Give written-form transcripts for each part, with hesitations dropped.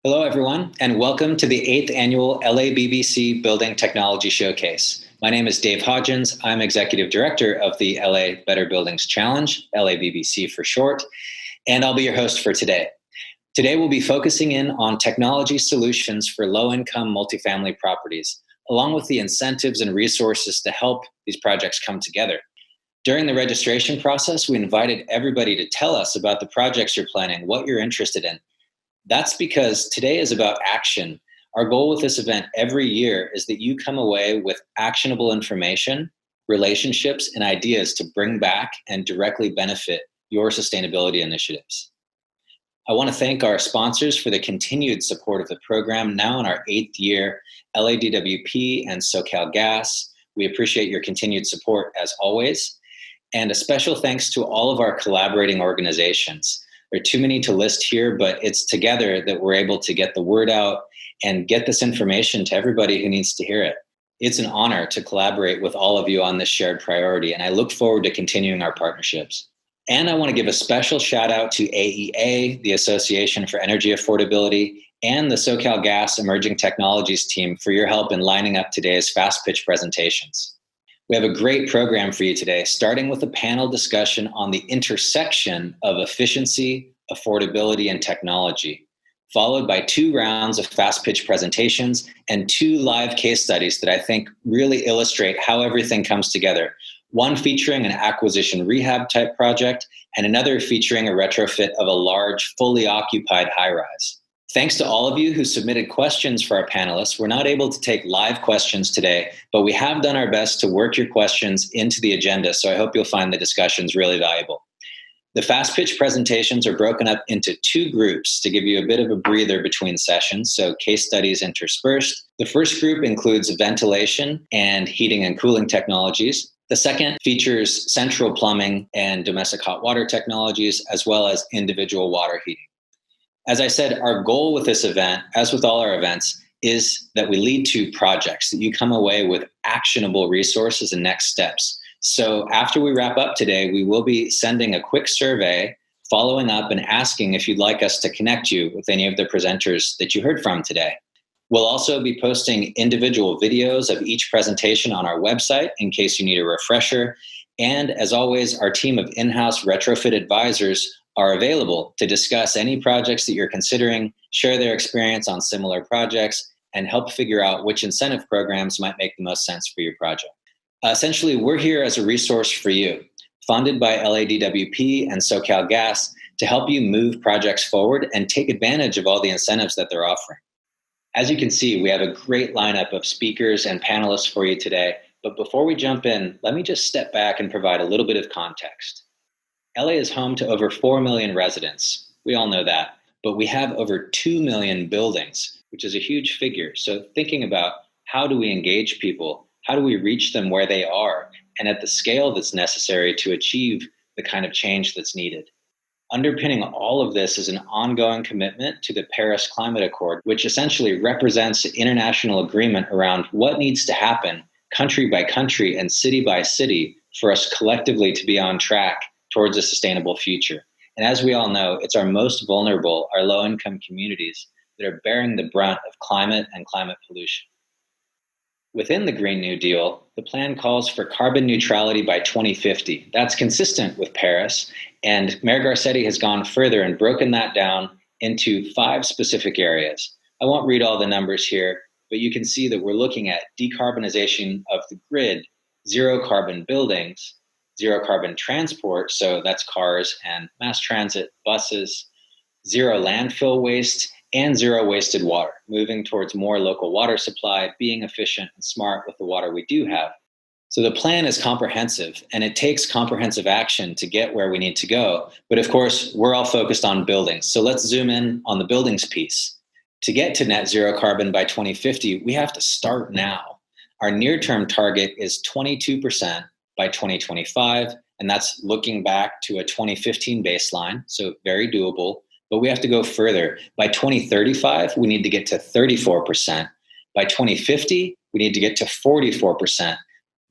Hello, everyone, and welcome to the 8th Annual LABBC Building Technology Showcase. My name is Dave Hodgins. I'm Executive Director of the LA Better Buildings Challenge, LABBC for short, and I'll be your host for today. Today, we'll be focusing in on technology solutions for low-income multifamily properties, along with the incentives and resources to help these projects come together. During the registration process, we invited everybody to tell us about the projects you're planning, what you're interested in. That's because today is about action. Our goal with this event every year is that you come away with actionable information, relationships, and ideas to bring back and directly benefit your sustainability initiatives. I want to thank our sponsors for the continued support of the program now in our 8th year, LADWP and SoCalGas. We appreciate your continued support as always. And a special thanks to all of our collaborating organizations. There are too many to list here, but it's together that we're able to get the word out and get this information to everybody who needs to hear it. It's an honor to collaborate with all of you on this shared priority, and I look forward to continuing our partnerships. And I want to give a special shout out to AEA, the Association for Energy Affordability, and the SoCalGas Emerging Technologies team for your help in lining up today's fast pitch presentations. We have a great program for you today, starting with a panel discussion on the intersection of efficiency, affordability, and technology, followed by 2 rounds of fast pitch presentations and 2 live case studies that I think really illustrate how everything comes together. One featuring an acquisition rehab type project, and another featuring a retrofit of a large, fully occupied high-rise. Thanks to all of you who submitted questions for our panelists. We're not able to take live questions today, but we have done our best to work your questions into the agenda, so I hope you'll find the discussions really valuable. The fast pitch presentations are broken up into 2 groups to give you a bit of a breather between sessions, so case studies interspersed. The first group includes ventilation and heating and cooling technologies. The second features central plumbing and domestic hot water technologies, as well as individual water heating. As I said, our goal with this event, as with all our events, is that we lead to projects, that you come away with actionable resources and next steps. So after we wrap up today, we will be sending a quick survey, following up and asking if you'd like us to connect you with any of the presenters that you heard from today. We'll also be posting individual videos of each presentation on our website in case you need a refresher. And as always, our team of in-house retrofit advisors are available to discuss any projects that you're considering, share their experience on similar projects, and help figure out which incentive programs might make the most sense for your project. Essentially, we're here as a resource for you, funded by LADWP and SoCalGas to help you move projects forward and take advantage of all the incentives that they're offering. As you can see, we have a great lineup of speakers and panelists for you today. But before we jump in, let me just step back and provide a little bit of context. LA is home to over 4 million residents. We all know that. But we have over 2 million buildings, which is a huge figure. So thinking about how do we engage people? How do we reach them where they are and at the scale that's necessary to achieve the kind of change that's needed? Underpinning all of this is an ongoing commitment to the Paris Climate Accord, which essentially represents an international agreement around what needs to happen country by country and city by city for us collectively to be on track towards a sustainable future. And as we all know, it's our most vulnerable, our low-income communities, that are bearing the brunt of climate and climate pollution. Within the Green New Deal, the plan calls for carbon neutrality by 2050. That's consistent with Paris, and Mayor Garcetti has gone further and broken that down into 5 specific areas. I won't read all the numbers here, but you can see that we're looking at decarbonization of the grid, zero carbon buildings, zero carbon transport, so that's cars and mass transit, buses, zero landfill waste, and zero wasted water, moving towards more local water supply, being efficient and smart with the water we do have. So the plan is comprehensive, and it takes comprehensive action to get where we need to go. But of course, we're all focused on buildings. So let's zoom in on the buildings piece. To get to net zero carbon by 2050, we have to start now. Our near-term target is 22% by 2025, and that's looking back to a 2015 baseline, so very doable. But we have to go further. By 2035, we need to get to 34%. By 2050, we need to get to 44%.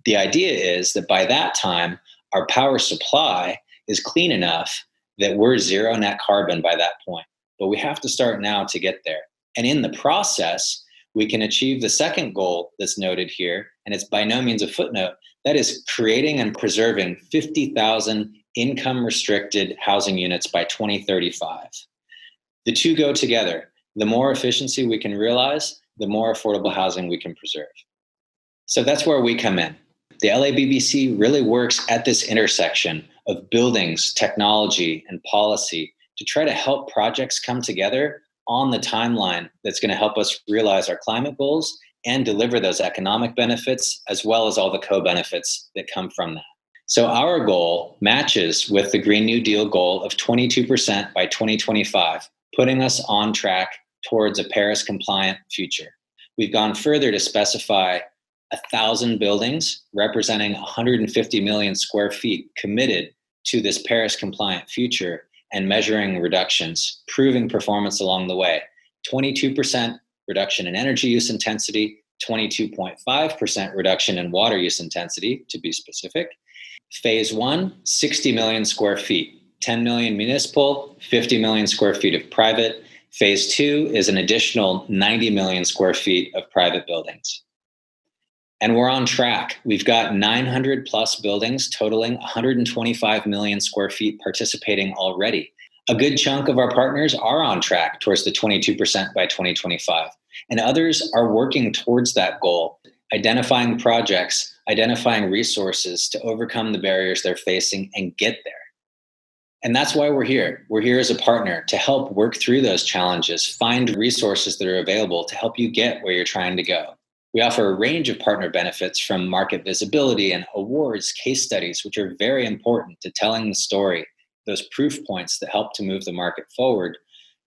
The idea is that by that time, our power supply is clean enough that we're zero net carbon by that point. But we have to start now to get there. And in the process, we can achieve the second goal that's noted here, and it's by no means a footnote, that is creating and preserving 50,000 income-restricted housing units by 2035. The two go together. The more efficiency we can realize, the more affordable housing we can preserve. So that's where we come in. The LABBC really works at this intersection of buildings, technology, and policy to try to help projects come together on the timeline that's going to help us realize our climate goals and deliver those economic benefits, as well as all the co-benefits that come from that. So our goal matches with the Green New Deal goal of 22% by 2025, putting us on track towards a Paris-compliant future. We've gone further to specify 1,000 buildings representing 150 million square feet committed to this Paris-compliant future and measuring reductions, proving performance along the way. 22% reduction in energy use intensity, 22.5% reduction in water use intensity, to be specific. Phase 1, 60 million square feet, 10 million municipal, 50 million square feet of private. Phase 2 is an additional 90 million square feet of private buildings. And we're on track. We've got 900 plus buildings totaling 125 million square feet participating already. A good chunk of our partners are on track towards the 22% by 2025. And others are working towards that goal, identifying projects, identifying resources to overcome the barriers they're facing and get there. And that's why we're here. We're here as a partner to help work through those challenges, find resources that are available to help you get where you're trying to go. We offer a range of partner benefits from market visibility and awards, case studies, which are very important to telling the story, those proof points that help to move the market forward,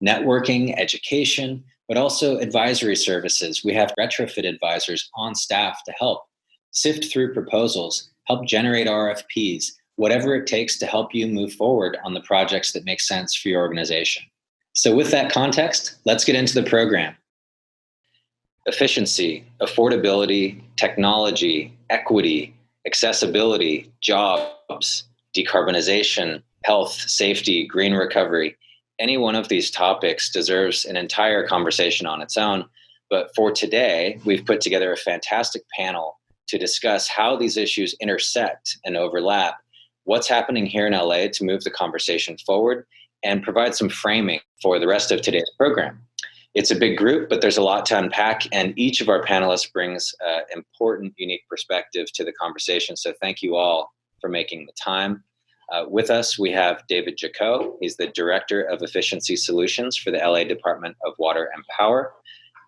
networking, education, but also advisory services. We have retrofit advisors on staff to help sift through proposals, help generate RFPs, whatever it takes to help you move forward on the projects that make sense for your organization. So with that context, let's get into the program. Efficiency, affordability, technology, equity, accessibility, jobs, decarbonization, health, safety, green recovery. Any one of these topics deserves an entire conversation on its own. But for today, we've put together a fantastic panel to discuss how these issues intersect and overlap, what's happening here in LA to move the conversation forward, and provide some framing for the rest of today's program. It's a big group, but there's a lot to unpack, and each of our panelists brings an important, unique perspective to the conversation. So thank you all for making the time. With us, we have David Jacot. He's the Director of Efficiency Solutions for the LA Department of Water and Power.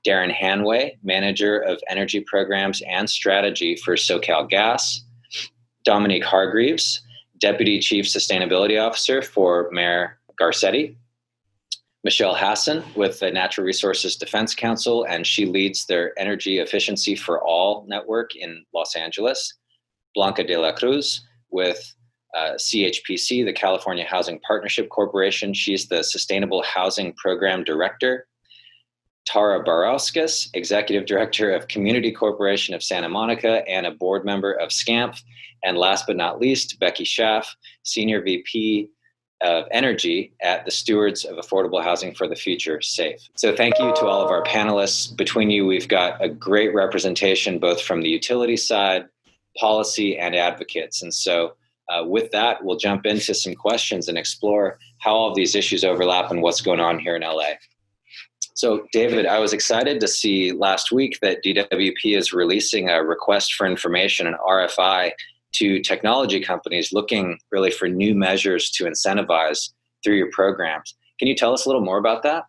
Darren Hanway, Manager of Energy Programs and Strategy for SoCal Gas. Dominique Hargreaves, Deputy Chief Sustainability Officer for Mayor Garcetti. Michelle Hassan with the Natural Resources Defense Council, and she leads their Energy Efficiency for All network in Los Angeles. Blanca de la Cruz with CHPC, the California Housing Partnership Corporation. She's the Sustainable Housing Program Director. Tara Barauskas, Executive Director of Community Corporation of Santa Monica and a board member of SCAMP. And last but not least, Becky Schaff, Senior VP of Energy at the Stewards of Affordable Housing for the Future, SAFE. So thank you to all of our panelists. Between you, we've got a great representation both from the utility side, policy, and advocates. And so with that, we'll jump into some questions and explore how all of these issues overlap and what's going on here in LA. So David, I was excited to see last week that DWP is releasing a request for information, an RFI, to technology companies looking really for new measures to incentivize through your programs. Can you tell us a little more about that?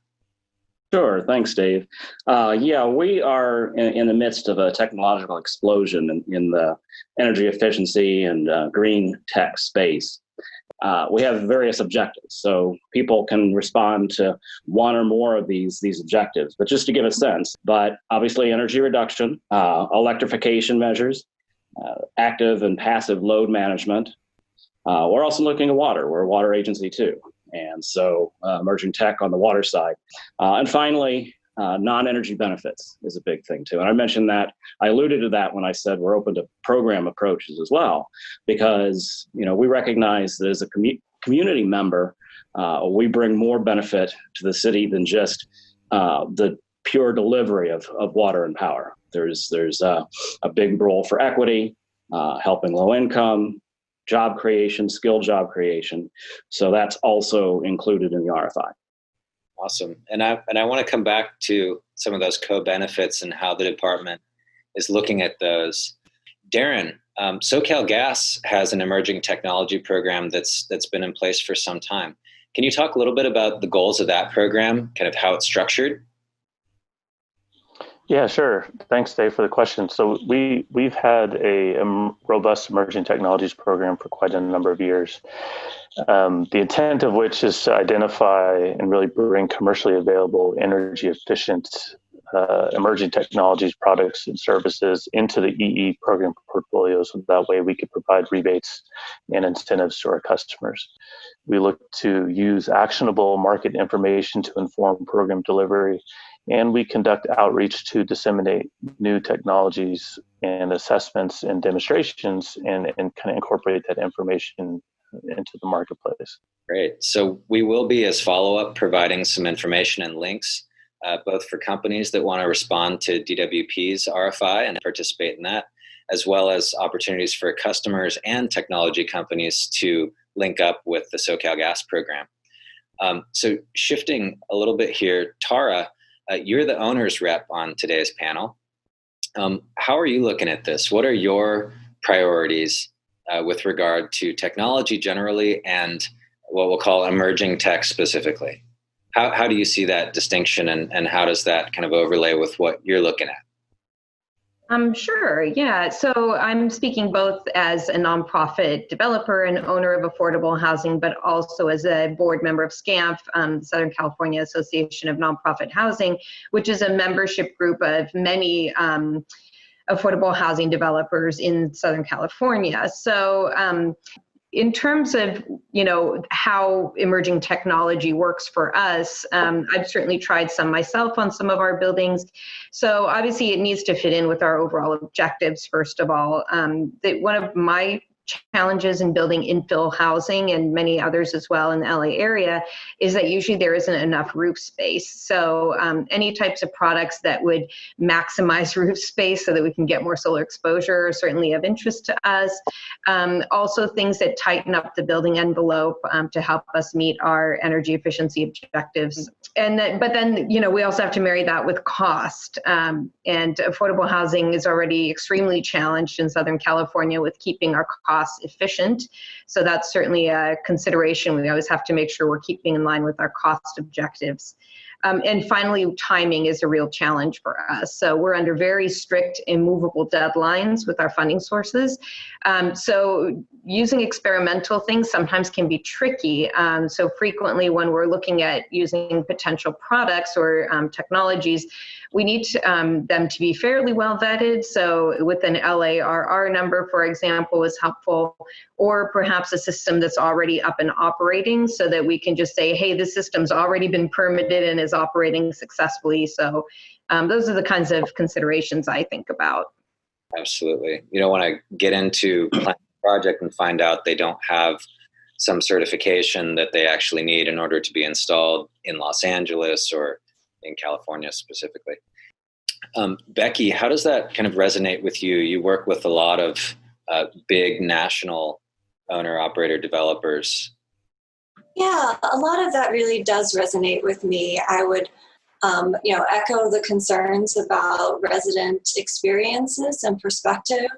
Sure. Thanks, Dave. We are in the midst of a technological explosion in the energy efficiency and green tech space. We have various objectives, so people can respond to one or more of these objectives. But just to give a sense, but obviously energy reduction, electrification measures, active and passive load management. We're also looking at water. We're a water agency too. And so emerging tech on the water side. And finally, non-energy benefits is a big thing too. And I mentioned that, I alluded to that when I said we're open to program approaches as well, because we recognize that as a community member, we bring more benefit to the city than just the pure delivery of water and power. There's a big role for equity, helping low income, job creation, skilled job creation. So that's also included in the RFI. Awesome. And I want to come back to some of those co-benefits and how the department is looking at those. Darren, SoCal Gas has an emerging technology program that's been in place for some time. Can you talk a little bit about the goals of that program, kind of how it's structured? Yeah, sure. Thanks, Dave, for the question. So we've had a robust emerging technologies program for quite a number of years. The intent of which is to identify and really bring commercially available, energy efficient emerging technologies, products, and services into the EE program portfolio. So that way we could provide rebates and incentives to our customers. We look to use actionable market information to inform program delivery, and we conduct outreach to disseminate new technologies and assessments and demonstrations and kind of incorporate that information into the marketplace. Great. So we will be, as follow-up, providing some information and links, both for companies that want to respond to DWP's RFI and participate in that, as well as opportunities for customers and technology companies to link up with the SoCal Gas program. So shifting a little bit here, Tara, you're the owner's rep on today's panel. How are you looking at this? What are your priorities with regard to technology generally and what we'll call emerging tech specifically? How do you see that distinction and how does that kind of overlay with what you're looking at? Sure. Yeah. So I'm speaking both as a nonprofit developer and owner of affordable housing, but also as a board member of SCANF, Southern California Association of Nonprofit Housing, which is a membership group of many affordable housing developers in Southern California. So in terms of, how emerging technology works for us, I've certainly tried some myself on some of our buildings. So obviously it needs to fit in with our overall objectives, first of all. One of my challenges in building infill housing and many others as well in the LA area is that usually there isn't enough roof space. So any types of products that would maximize roof space so that we can get more solar exposure are certainly of interest to us. Also things that tighten up the building envelope to help us meet our energy efficiency objectives. But then, we also have to marry that with cost. And affordable housing is already extremely challenged in Southern California with keeping our costs efficient. So that's certainly a consideration. We always have to make sure we're keeping in line with our cost objectives. And finally, timing is a real challenge for us. So we're under very strict immovable deadlines with our funding sources. So using experimental things sometimes can be tricky. So frequently when we're looking at using potential products or technologies, we need them to be fairly well vetted. So with an LARR number, for example, is helpful, or perhaps a system that's already up and operating so that we can just say, hey, this system's already been permitted and is operating successfully. So those are the kinds of considerations I think about. Absolutely. You don't want to get into planning a project and find out they don't have some certification that they actually need in order to be installed in Los Angeles or in California specifically. Becky, how does that kind of resonate with you? You work with a lot of big national owner-operator developers. Yeah, a lot of that really does resonate with me. I would, echo the concerns about resident experiences and perspective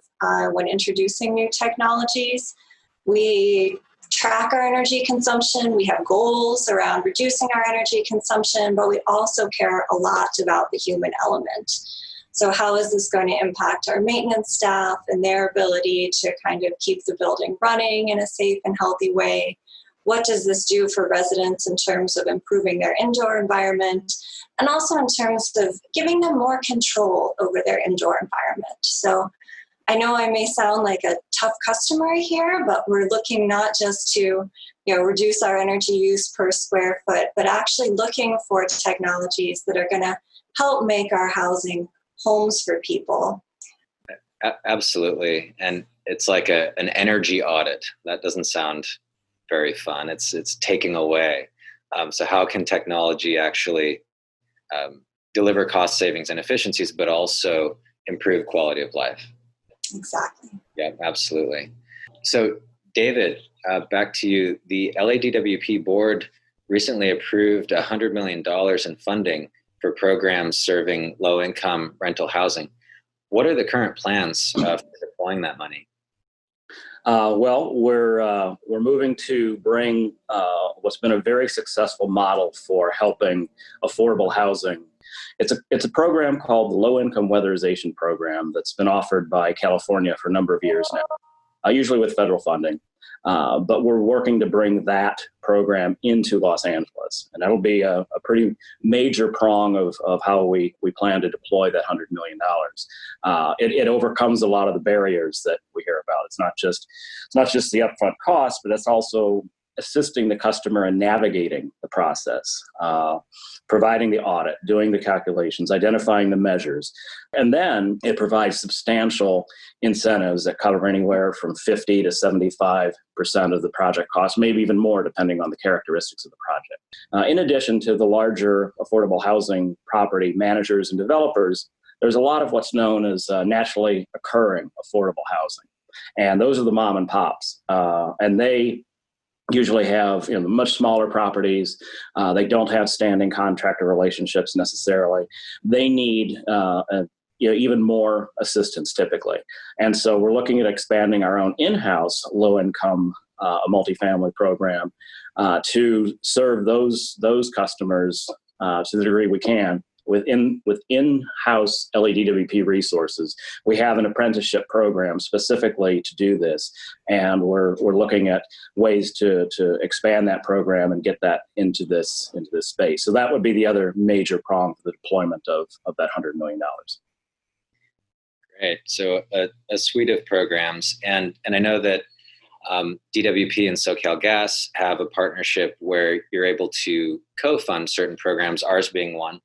when introducing new technologies. We track our energy consumption. We have goals around reducing our energy consumption, but we also care a lot about the human element. So how is this going to impact our maintenance staff and their ability to kind of keep the building running in a safe and healthy way? What does this do for residents in terms of improving their indoor environment and also in terms of giving them more control over their indoor environment? So I know I may sound like a tough customer here, but we're looking not just to, reduce our energy use per square foot, but actually looking for technologies that are going to help make our housing homes for people. Absolutely. And it's like an energy audit. That doesn't sound very fun. It's taking away. So how can technology actually deliver cost savings and efficiencies, but also improve quality of life. Exactly. Yeah, absolutely. So, David, back to you. The LADWP board recently approved $100 million in funding for programs serving low-income rental housing. What are the current plans for deploying that money? Well, we're moving to bring what's been a very successful model for helping affordable housing. It's a program called the Low Income Weatherization Program that's been offered by California for a number of years now, usually with federal funding. But we're working to bring that program into Los Angeles, and that'll be a pretty major prong of how we plan to deploy that $100 million. It overcomes a lot of the barriers that we hear about. It's not just the upfront cost, but it's also assisting the customer in navigating the process, providing the audit, doing the calculations, identifying the measures. And then it provides substantial incentives that cover anywhere from 50 to 75% of the project cost, maybe even more depending on the characteristics of the project. In addition to the larger affordable housing property managers and developers, there's a lot of what's known as naturally occurring affordable housing. And those are the mom and pops. And they usually have much smaller properties. They don't have standing contractor relationships necessarily. They need even more assistance typically. And so we're looking at expanding our own in-house low-income multifamily program to serve those customers to the degree we can. With in-house LADWP resources, we have an apprenticeship program specifically to do this, and we're looking at ways to expand that program and get that into this space. So that would be the other major prong for the deployment of that $100 million. Great. So a suite of programs, and I know that DWP and SoCalGas have a partnership where you're able to co-fund certain programs, ours being one.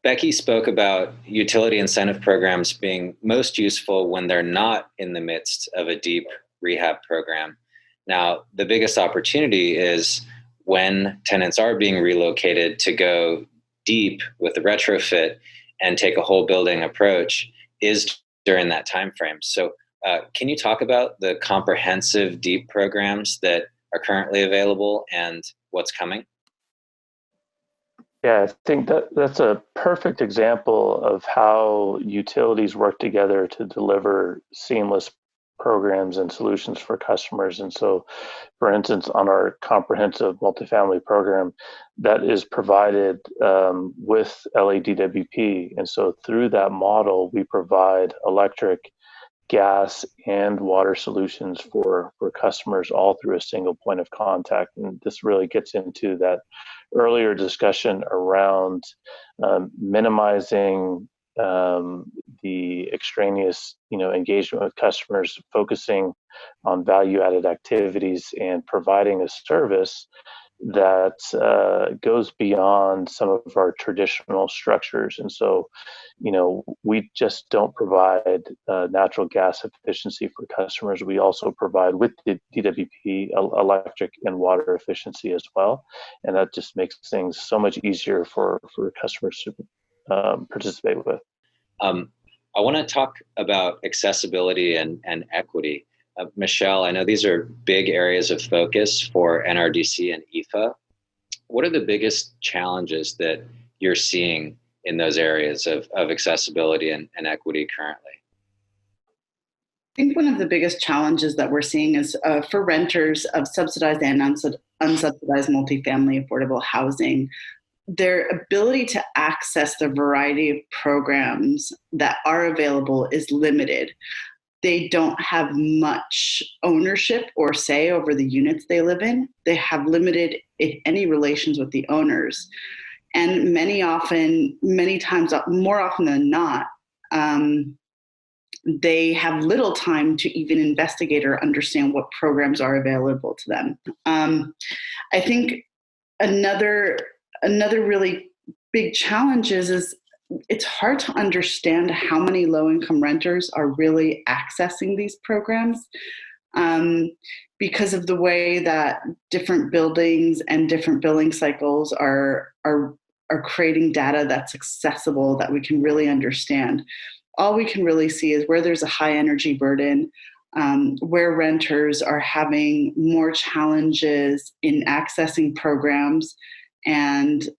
Becky spoke about utility incentive programs being most useful when they're not in the midst of a deep rehab program. Now, the biggest opportunity is when tenants are being relocated to go deep with the retrofit and take a whole building approach is during that time frame. So can you talk about the comprehensive deep programs that are currently available and what's coming? Yeah, I think that's a perfect example of how utilities work together to deliver seamless programs and solutions for customers. And so, for instance, on our comprehensive multifamily program, that is provided with LADWP. And so through that model, we provide electric, gas, and water solutions for customers all through a single point of contact. And this really gets into that earlier discussion around minimizing the extraneous, engagement with customers, focusing on value-added activities and providing a service that goes beyond some of our traditional structures. And so, we just don't provide natural gas efficiency for customers. We also provide with the DWP electric and water efficiency as well. And that just makes things so much easier for customers to participate with. I want to talk about accessibility and equity. Michelle, I know these are big areas of focus for NRDC and EFA. What are the biggest challenges that you're seeing in those areas of accessibility and equity currently? I think one of the biggest challenges that we're seeing is for renters of subsidized and unsubsidized multifamily affordable housing, their ability to access the variety of programs that are available is limited. They don't have much ownership or say over the units they live in. They have limited, if any, relations with the owners. And many times, more often than not, they have little time to even investigate or understand what programs are available to them. I think another really big challenge is it's hard to understand how many low-income renters are really accessing these programs because of the way that different buildings and different billing cycles are are creating data that's accessible, that we can really understand. All we can really see is where there's a high energy burden, where renters are having more challenges in accessing programs, and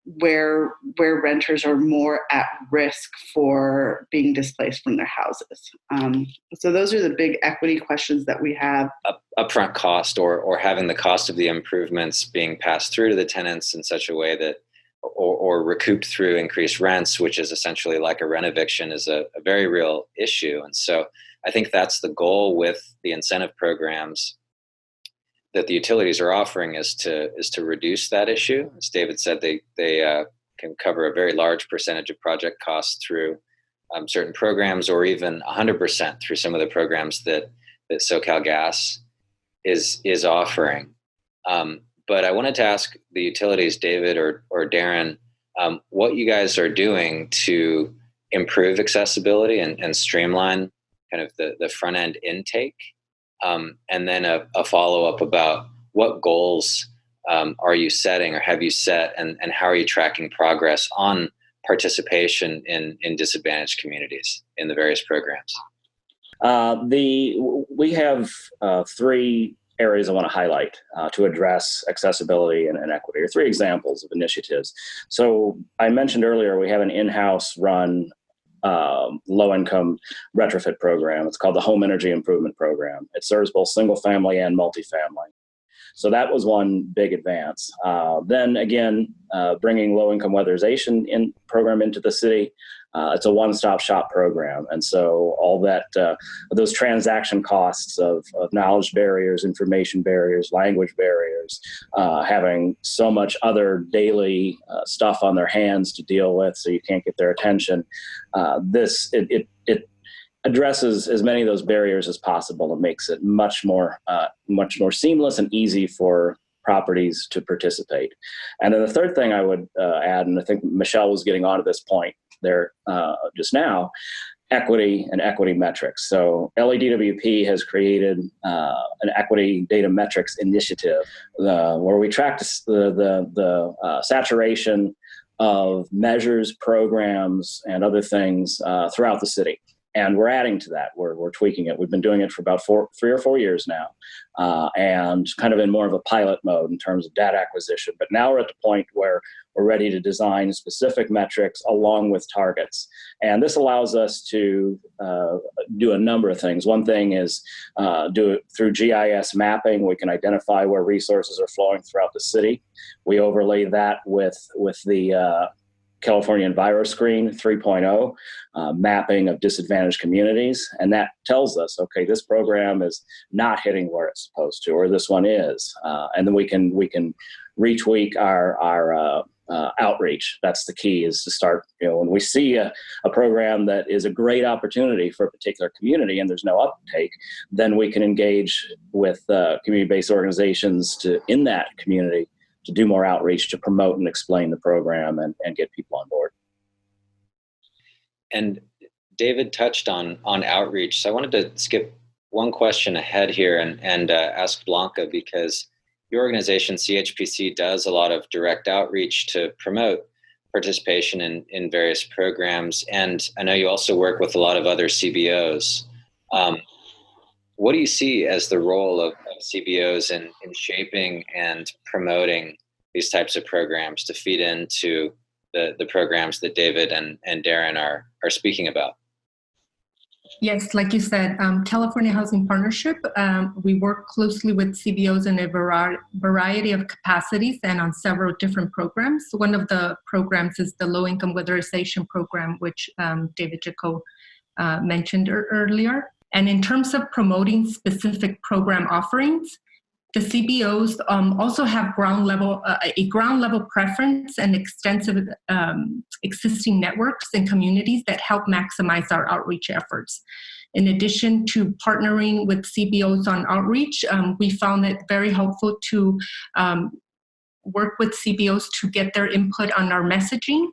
where renters are more at risk for being displaced from their houses. So those are the big equity questions that we have. Upfront cost, or having the cost of the improvements being passed through to the tenants in such a way that, or recouped through increased rents, which is essentially like a rent eviction, is a very real issue. And so I think that's the goal with the incentive programs that the utilities are offering, is to reduce that issue. As David said, they can cover a very large percentage of project costs through certain programs, or even 100% through some of the programs that SoCal Gas is offering. But I wanted to ask the utilities, David or Darren, what you guys are doing to improve accessibility and streamline kind of the front end intake. And then a follow-up about what goals are you setting or have you set, and how are you tracking progress on participation in disadvantaged communities in the various programs? We have three areas I want to highlight to address accessibility and equity, or three examples of initiatives. So I mentioned earlier, we have an in-house run low-income retrofit program. It's called the Home Energy Improvement Program. It serves both single-family and multifamily. So that was one big advance. Then again, bringing low-income weatherization program into the city. It's a one-stop shop program. And so all that, those transaction costs of knowledge barriers, information barriers, language barriers, having so much other daily stuff on their hands to deal with so you can't get their attention. It addresses as many of those barriers as possible and makes it much more seamless and easy for properties to participate. And then the third thing I would add, and I think Michelle was getting onto this point there just now, equity and equity metrics. So LADWP has created an equity data metrics initiative where we track the saturation of measures, programs, and other things throughout the city. And we're adding to that. We're tweaking it. We've been doing it for about 3 or 4 years now, and kind of in more of a pilot mode in terms of data acquisition. But now we're at the point where we're ready to design specific metrics along with targets. And this allows us to do a number of things. One thing is do it through GIS mapping. We can identify where resources are flowing throughout the city. We overlay that with the California EnviroScreen 3.0 mapping of disadvantaged communities. And that tells us, okay, this program is not hitting where it's supposed to, or this one is. And then we can retweak our outreach. That's the key, is to start, when we see a program that is a great opportunity for a particular community and there's no uptake, then we can engage with community-based organizations in that community to do more outreach, to promote and explain the program and get people on board. And David touched on outreach. So I wanted to skip one question ahead here and ask Blanca, because your organization, CHPC, does a lot of direct outreach to promote participation in various programs. And I know you also work with a lot of other CBOs. What do you see as the role of CBOs in shaping and promoting these types of programs to feed into the programs that David and Darren are speaking about? Yes, like you said, California Housing Partnership, we work closely with CBOs in a variety of capacities and on several different programs. One of the programs is the Low Income Weatherization Program, which David Jaco mentioned earlier. And in terms of promoting specific program offerings, the CBOs also have a ground level preference and extensive existing networks and communities that help maximize our outreach efforts. In addition to partnering with CBOs on outreach, we found it very helpful to work with CBOs to get their input on our messaging.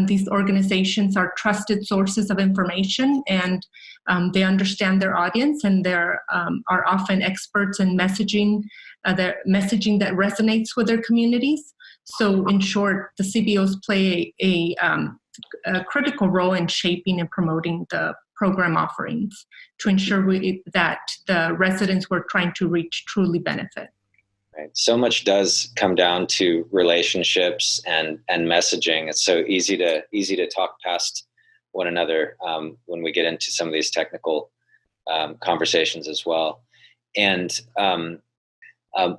These organizations are trusted sources of information, and they understand their audience, and they're are often experts in messaging, their messaging that resonates with their communities. So in short, the CBOs play a critical role in shaping and promoting the program offerings to ensure that the residents we're trying to reach truly benefit. Right. So much does come down to relationships and messaging. It's so easy to talk past one another when we get into some of these technical conversations as well. And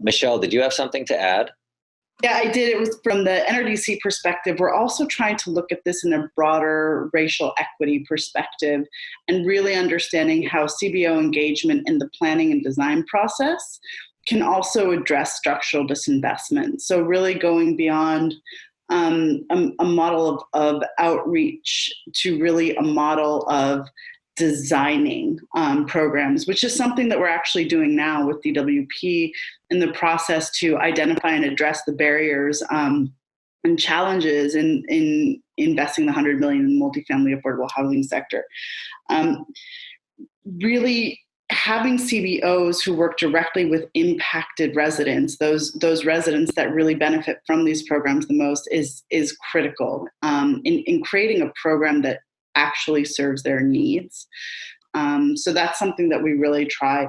Michelle, did you have something to add? Yeah, I did. It was from the NRDC perspective. We're also trying to look at this in a broader racial equity perspective and really understanding how CBO engagement in the planning and design process can also address structural disinvestment. So really going beyond a model of outreach to really a model of designing programs, which is something that we're actually doing now with DWP in the process to identify and address the barriers and challenges in investing the $100 million in the multifamily affordable housing sector. Really having CBOs who work directly with impacted residents, those residents that really benefit from these programs the most, is critical in creating a program that actually serves their needs. So that's something that we really try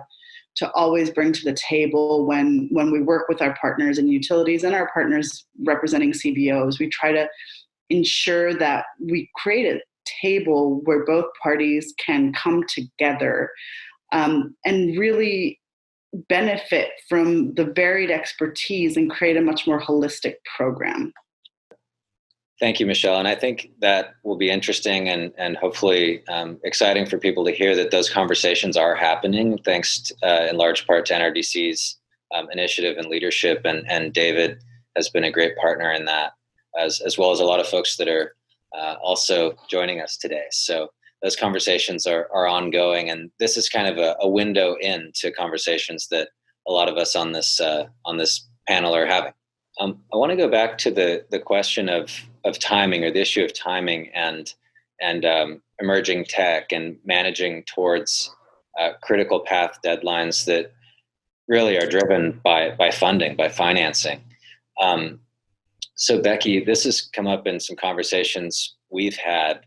to always bring to the table when we work with our partners in utilities and our partners representing CBOs. We try to ensure that we create a table where both parties can come together and really benefit from the varied expertise and create a much more holistic program. Thank you, Michelle. And I think that will be interesting and hopefully exciting for people to hear that those conversations are happening, thanks to, in large part to NRDC's initiative and leadership. And David has been a great partner in that, as well as a lot of folks that are also joining us today. So those conversations are ongoing. And this is kind of a window into conversations that a lot of us on this panel are having. I want to go back to the question of timing, or the issue of timing and emerging tech and managing towards critical path deadlines that really are driven by funding, by financing. So Becky, this has come up in some conversations we've had,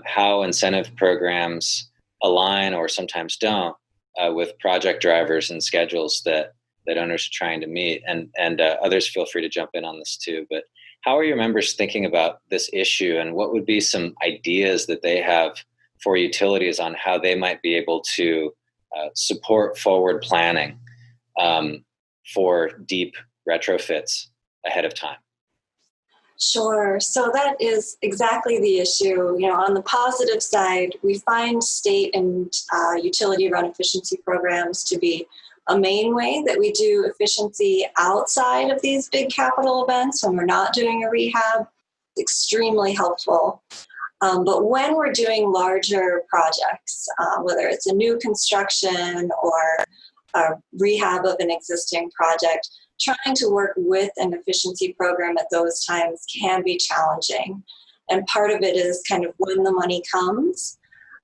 how incentive programs align or sometimes don't with project drivers and schedules that owners are trying to meet, and others feel free to jump in on this too. But how are your members thinking about this issue, and what would be some ideas that they have for utilities on how they might be able to support forward planning for deep retrofits ahead of time? Sure. So that is exactly the issue. You know, on the positive side, we find state and utility-run efficiency programs to be a main way that we do efficiency outside of these big capital events when we're not doing a rehab. Extremely helpful. But when we're doing larger projects, whether it's a new construction or a rehab of an existing project, trying to work with an efficiency program at those times can be challenging. And part of it is kind of when the money comes,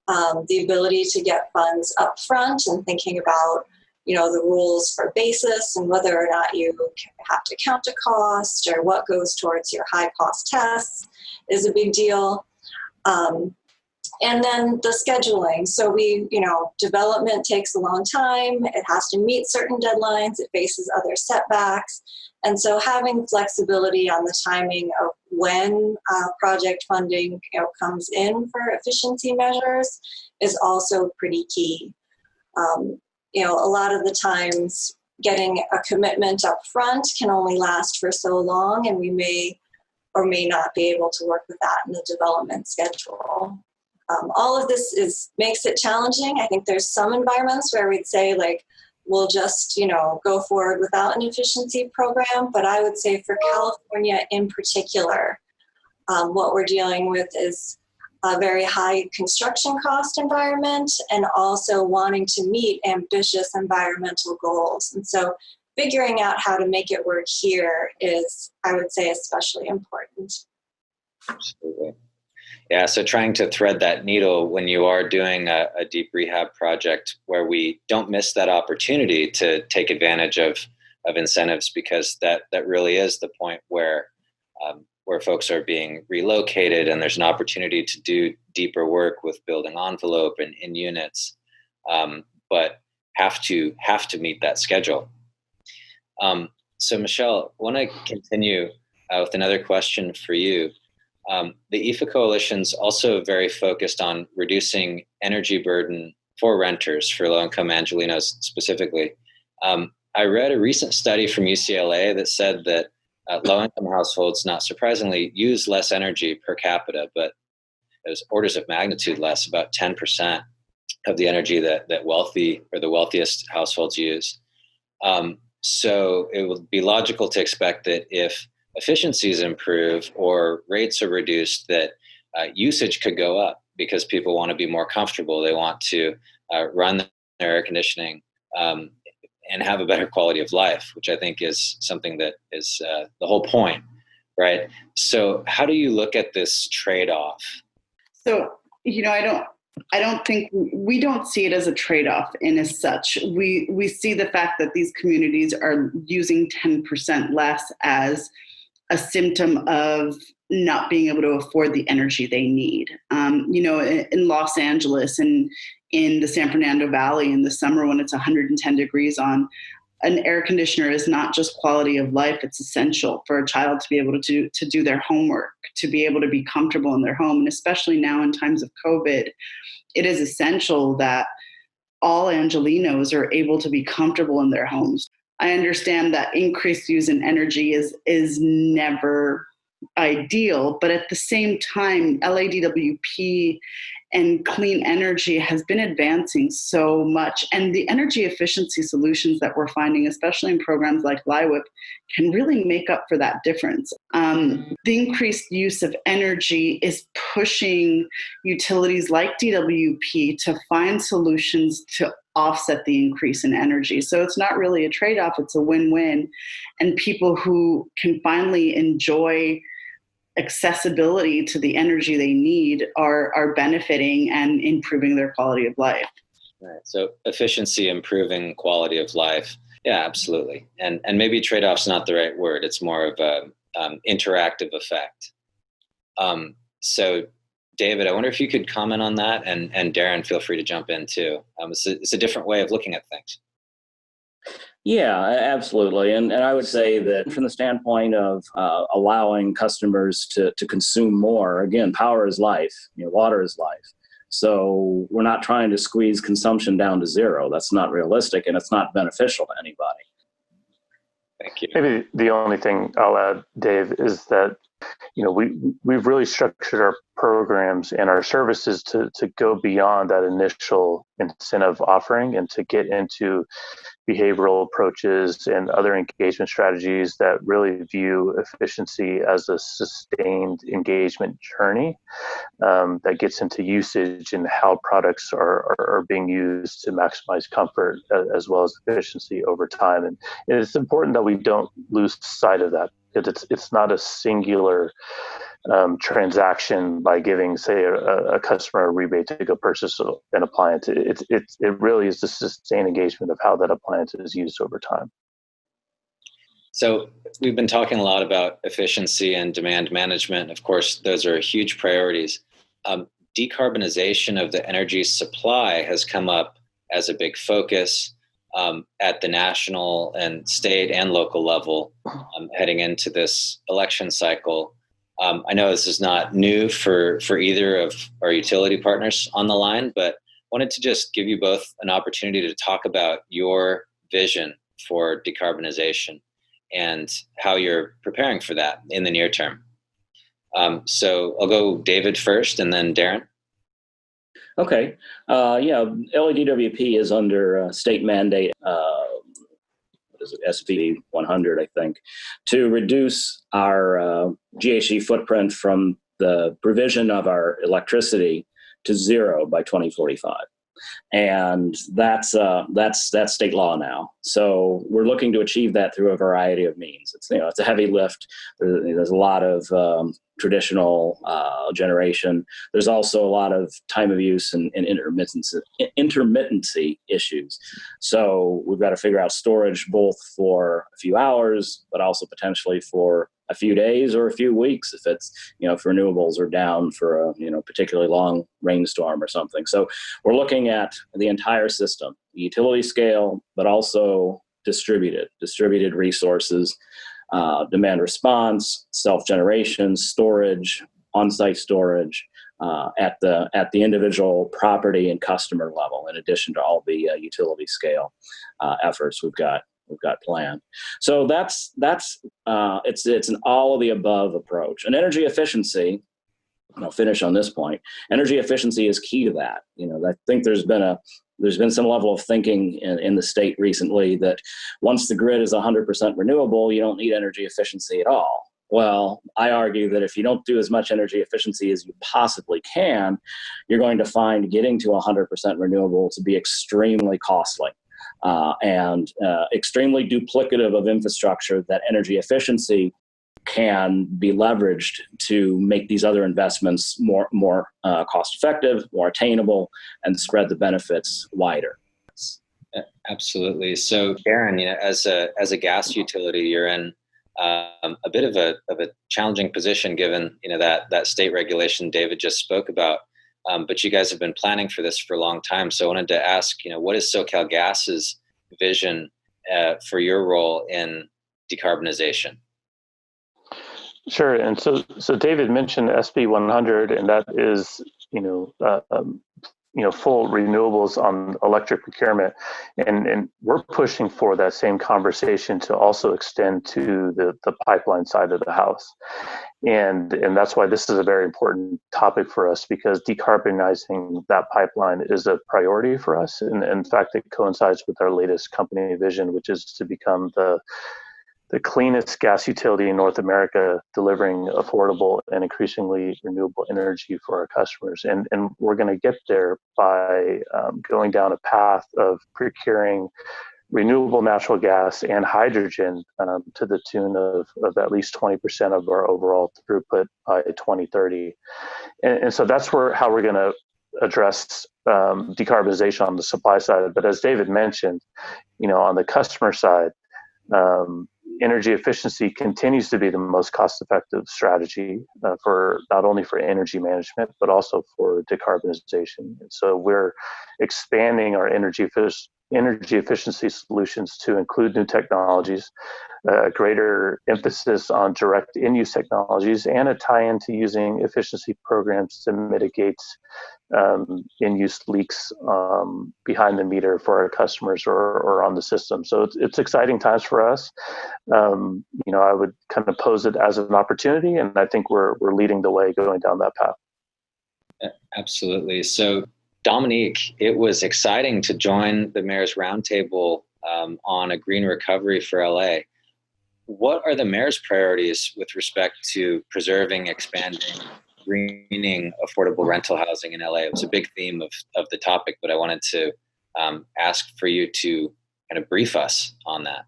the ability to get funds up front and thinking about, you know, the rules for basis and whether or not you have to count a cost or what goes towards your high cost tests is a big deal. And then the scheduling. So development takes a long time. It has to meet certain deadlines. It faces other setbacks. And so having flexibility on the timing of when project funding comes in for efficiency measures is also pretty key. A lot of the times getting a commitment up front can only last for so long, and we may or may not be able to work with that in the development schedule. All of this makes it challenging. I think there's some environments where we'd say, like, we'll just, go forward without an efficiency program. But I would say for California in particular, what we're dealing with is a very high construction cost environment and also wanting to meet ambitious environmental goals. And so figuring out how to make it work here is, I would say, especially important. Absolutely. Yeah, so trying to thread that needle when you are doing a deep rehab project where we don't miss that opportunity to take advantage of incentives, because that really is the point where folks are being relocated and there's an opportunity to do deeper work with building envelope and in units, but have to meet that schedule. So Michelle, I want to continue with another question for you. The IFA Coalition's also very focused on reducing energy burden for renters, for low-income Angelenos specifically. I read a recent study from UCLA that said that low-income households, not surprisingly, use less energy per capita, but there's orders of magnitude less, about 10% of the energy that wealthy or the wealthiest households use. So it would be logical to expect that if efficiencies improve or rates are reduced, that usage could go up because people want to be more comfortable. They want to run their air conditioning and have a better quality of life, which I think is something that is the whole point, right? So how do you look at this trade-off? So, I don't think we don't see it as a trade-off in as such. We see the fact that these communities are using 10% less as a symptom of not being able to afford the energy they need. In Los Angeles and in the San Fernando Valley in the summer when it's 110 degrees on, an air conditioner is not just quality of life, it's essential for a child to be able to do their homework, to be able to be comfortable in their home. And especially now in times of COVID, it is essential that all Angelenos are able to be comfortable in their homes. I understand that increased use in energy is never ideal, but at the same time, LADWP and clean energy has been advancing so much. And the energy efficiency solutions that we're finding, especially in programs like LIWIP, can really make up for that difference. The increased use of energy is pushing utilities like DWP to find solutions to offset the increase in energy. So it's not really a trade-off, it's a win-win. And people who can finally enjoy accessibility to the energy they need are benefiting and improving their quality of life. Right. So efficiency, improving quality of life. Yeah, absolutely. And maybe trade-off's not the right word. It's more of a interactive effect. So David, I wonder if you could comment on that, and Darren, feel free to jump in too. It's a different way of looking at things. Yeah, absolutely. And I would say that from the standpoint of allowing customers to consume more, again, power is life, water is life. So we're not trying to squeeze consumption down to zero. That's not realistic, and it's not beneficial to anybody. Thank you. Maybe the only thing I'll add, Dave, is that we've really structured our programs and our services to go beyond that initial incentive offering and to get into behavioral approaches and other engagement strategies that really view efficiency as a sustained engagement journey that gets into usage and how products are being used to maximize comfort as well as efficiency over time. And it's important that we don't lose sight of that. It's not a singular transaction by giving, say, a customer a rebate to go purchase an appliance. It really is the sustained engagement of how that appliance is used over time. So we've been talking a lot about efficiency and demand management. Of course, those are huge priorities. Decarbonization of the energy supply has come up as a big focus at the national and state and local level heading into this election cycle. I know this is not new for either of our utility partners on the line, but wanted to just give you both an opportunity to talk about your vision for decarbonization and how you're preparing for that in the near term. So I'll go David first and then Darren. Okay. LADWP is under state mandate, SB 100, I think, to reduce our GHG footprint from the provision of our electricity to zero by 2045. And that's state law now. So we're looking to achieve that through a variety of means. It's a heavy lift. There's a lot of traditional generation. There's also a lot of time of use and intermittency issues. So we've got to figure out storage both for a few hours, but also potentially for a few days or a few weeks if it's, if renewables are down for a, particularly long rainstorm or something. So we're looking at the entire system, the utility scale, but also distributed resources, demand response, self-generation, storage, on-site storage, at the individual property and customer level, in addition to all the utility scale efforts we've got planned. So it's an all of the above approach. And energy efficiency, and I'll finish on this point, energy efficiency is key to that. I think there's been some level of thinking in the state recently that once the grid is 100% renewable, you don't need energy efficiency at all. Well, I argue that if you don't do as much energy efficiency as you possibly can, you're going to find getting to 100% renewable to be extremely costly. And extremely duplicative of infrastructure that energy efficiency can be leveraged to make these other investments more cost effective, more attainable, and spread the benefits wider. Absolutely. So, Karen, as a gas utility, you're in a bit of a challenging position given that state regulation David just spoke about. But you guys have been planning for this for a long time. So I wanted to ask, what is SoCalGas's vision for your role in decarbonization? Sure. And so David mentioned SB 100, and that is, full renewables on electric procurement. And we're pushing for that same conversation to also extend to the pipeline side of the house. And that's why this is a very important topic for us, because decarbonizing that pipeline is a priority for us. And in fact, it coincides with our latest company vision, which is to become the cleanest gas utility in North America, delivering affordable and increasingly renewable energy for our customers. And we're going to get there by going down a path of procuring renewable natural gas and hydrogen to the tune of at least 20% of our overall throughput by 2030. And so that's how we're going to address decarbonization on the supply side. But as David mentioned, on the customer side, energy efficiency continues to be the most cost-effective strategy for not only for energy management, but also for decarbonization. And so we're expanding our energy efficiency solutions to include new technologies, greater emphasis on direct in-use technologies, and a tie-in to using efficiency programs to mitigate in-use leaks behind the meter for our customers or on the system. So it's exciting times for us. I would kind of pose it as an opportunity, and I think we're leading the way going down that path. Absolutely. So, Dominique, it was exciting to join the Mayor's Roundtable on a green recovery for LA. What are the Mayor's priorities with respect to preserving, expanding, greening affordable rental housing in LA? It was a big theme of the topic, but I wanted to ask for you to kind of brief us on that.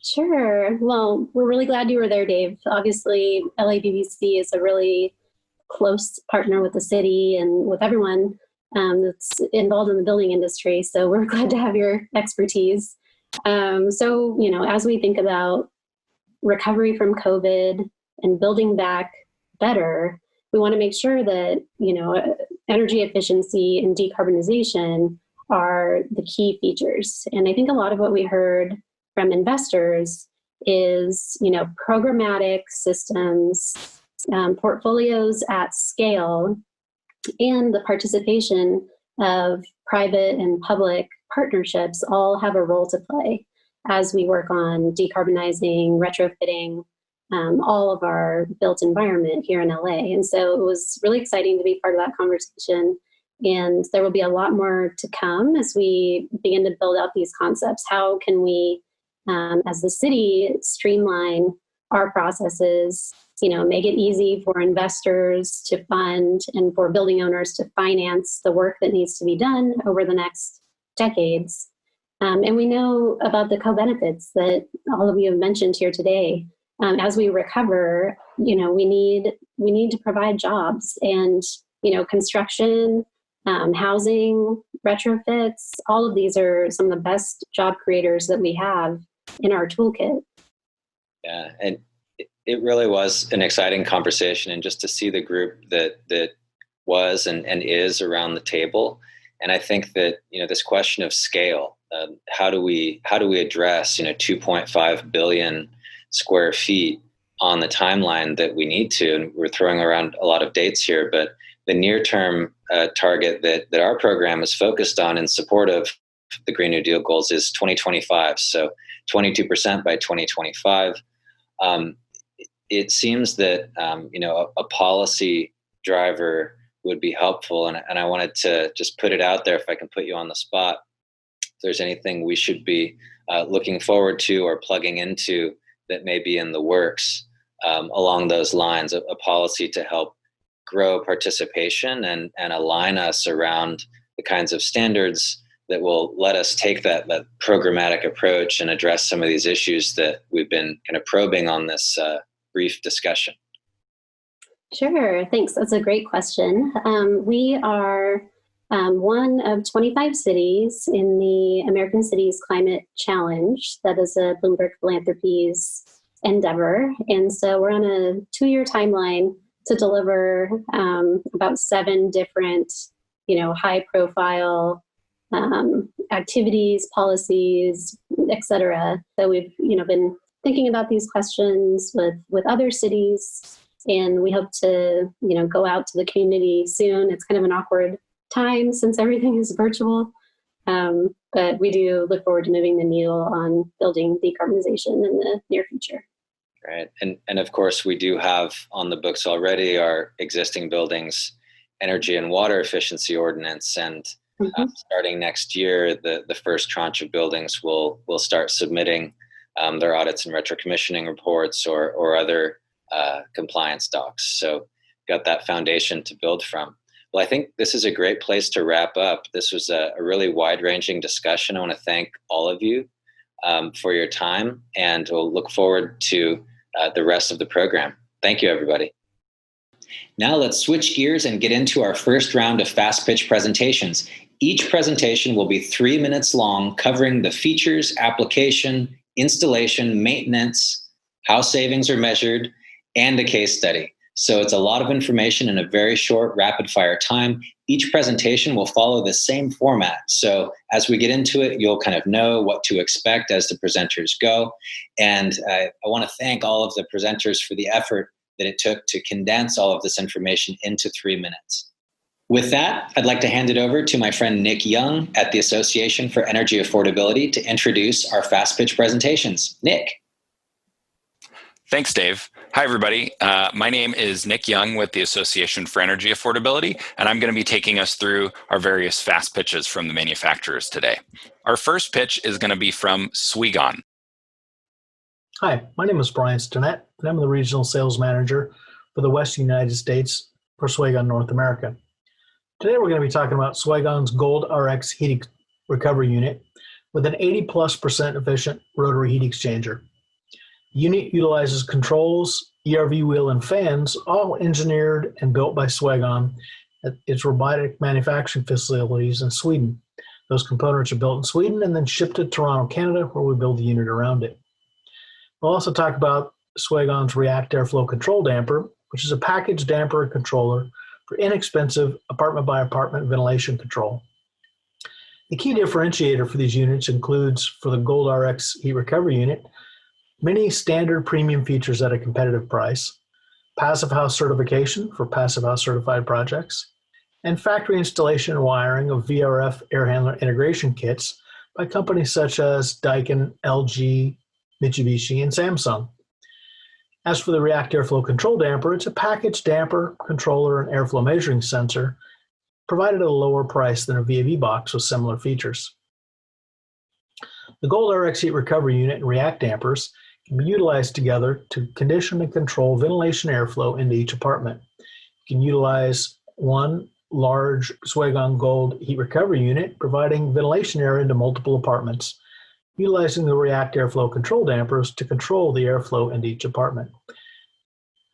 Sure. Well, we're really glad you were there, Dave. Obviously, LABBC is a really close partner with the city and with everyone that's involved in the building industry. So we're glad to have your expertise. So, as we think about recovery from COVID and building back better, we want to make sure that, energy efficiency and decarbonization are the key features. And I think a lot of what we heard from investors is, programmatic systems, portfolios at scale, and the participation of private and public partnerships all have a role to play as we work on decarbonizing, retrofitting all of our built environment here in LA. And so it was really exciting to be part of that conversation. And there will be a lot more to come as we begin to build out these concepts. How can we, as the city, streamline our processes, make it easy for investors to fund and for building owners to finance the work that needs to be done over the next decades. And we know about the co-benefits that all of you have mentioned here today. as we recover, we need to provide jobs, and construction, housing, retrofits. All of these are some of the best job creators that we have in our toolkit. Yeah, and it really was an exciting conversation, and just to see the group that was and is around the table. And I think that this question of scale, how do we address 2.5 billion square feet on the timeline that we need to? And we're throwing around a lot of dates here, but the near term target that our program is focused on in support of the Green New Deal goals is 2025. So 22% by 2025. It seems that a policy driver would be helpful, and I wanted to just put it out there, if I can put you on the spot, if there's anything we should be looking forward to or plugging into that may be in the works along those lines, a policy to help grow participation and align us around the kinds of standards that will let us take that programmatic approach and address some of these issues that we've been kind of probing on this brief discussion. Sure, thanks. That's a great question. We are one of 25 cities in the American Cities Climate Challenge. That is a Bloomberg Philanthropies endeavor. And so we're on a 2-year timeline to deliver about 7 different, high profile activities, policies, et cetera. So we've, been thinking about these questions with other cities, and we hope to, go out to the community soon. It's kind of an awkward time since everything is virtual, but we do look forward to moving the needle on building decarbonization in the near future. Right. And of course, we do have on the books already our existing buildings energy and water efficiency ordinance. And starting next year, the first tranche of buildings will start submitting their audits and retrocommissioning reports or other compliance docs. So got that foundation to build from. Well, I think this is a great place to wrap up. This was a really wide-ranging discussion. I want to thank all of you for your time, and we'll look forward to the rest of the program. Thank you, everybody. Now let's switch gears and get into our first round of fast pitch presentations. Each presentation will be 3 minutes long, covering the features, application, installation, maintenance, how savings are measured, and a case study. So it's a lot of information in a very short, rapid-fire time. Each presentation will follow the same format. So as we get into it, you'll kind of know what to expect as the presenters go. And I want to thank all of the presenters for the effort that it took to condense all of this information into 3 minutes. With that, I'd like to hand it over to my friend Nick Young at the Association for Energy Affordability to introduce our fast pitch presentations. Nick. Thanks, Dave. Hi, everybody. My name is Nick Young with the Association for Energy Affordability, and I'm going to be taking us through our various fast pitches from the manufacturers today. Our first pitch is going to be from Swegon. Hi, my name is Brian Stinnett, and I'm the Regional Sales Manager for the Western United States for Swegon North America. Today we're going to be talking about Swegon's Gold RX heat recovery unit with an 80+% efficient rotary heat exchanger. The unit utilizes controls, ERV wheel, and fans, all engineered and built by Swegon at its robotic manufacturing facilities in Sweden. Those components are built in Sweden and then shipped to Toronto, Canada, where we build the unit around it. We'll also talk about Swegon's React Airflow Control Damper, which is a package damper and controller for inexpensive apartment-by-apartment ventilation control. The key differentiator for these units includes, for the Gold RX heat recovery unit, many standard premium features at a competitive price, passive house certification for passive house certified projects, and factory installation and wiring of VRF air handler integration kits by companies such as Daikin, LG, Mitsubishi, and Samsung. As for the React Airflow Control Damper, it's a package damper, controller, and airflow measuring sensor provided at a lower price than a VAV box with similar features. The Gold RX heat recovery unit and React dampers can be utilized together to condition and control ventilation airflow into each apartment. You can utilize one large Swegon Gold heat recovery unit, providing ventilation air into multiple apartments. utilizing the React airflow control dampers to control the airflow into each apartment.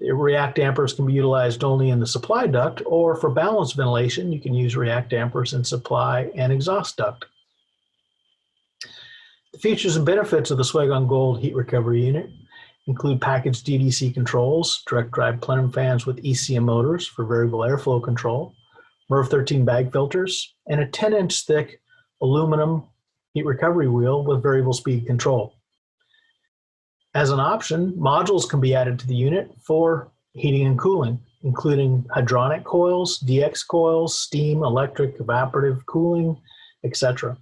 The React dampers can be utilized only in the supply duct, or for balanced ventilation, you can use React dampers in supply and exhaust duct. The features and benefits of the Swegon Gold heat recovery unit include packaged DDC controls, direct drive plenum fans with ECM motors for variable airflow control, MERV 13 bag filters, and a 10-inch thick aluminum heat recovery wheel with variable speed control. As an option, modules can be added to the unit for heating and cooling, including hydronic coils, DX coils, steam, electric, evaporative cooling, etc.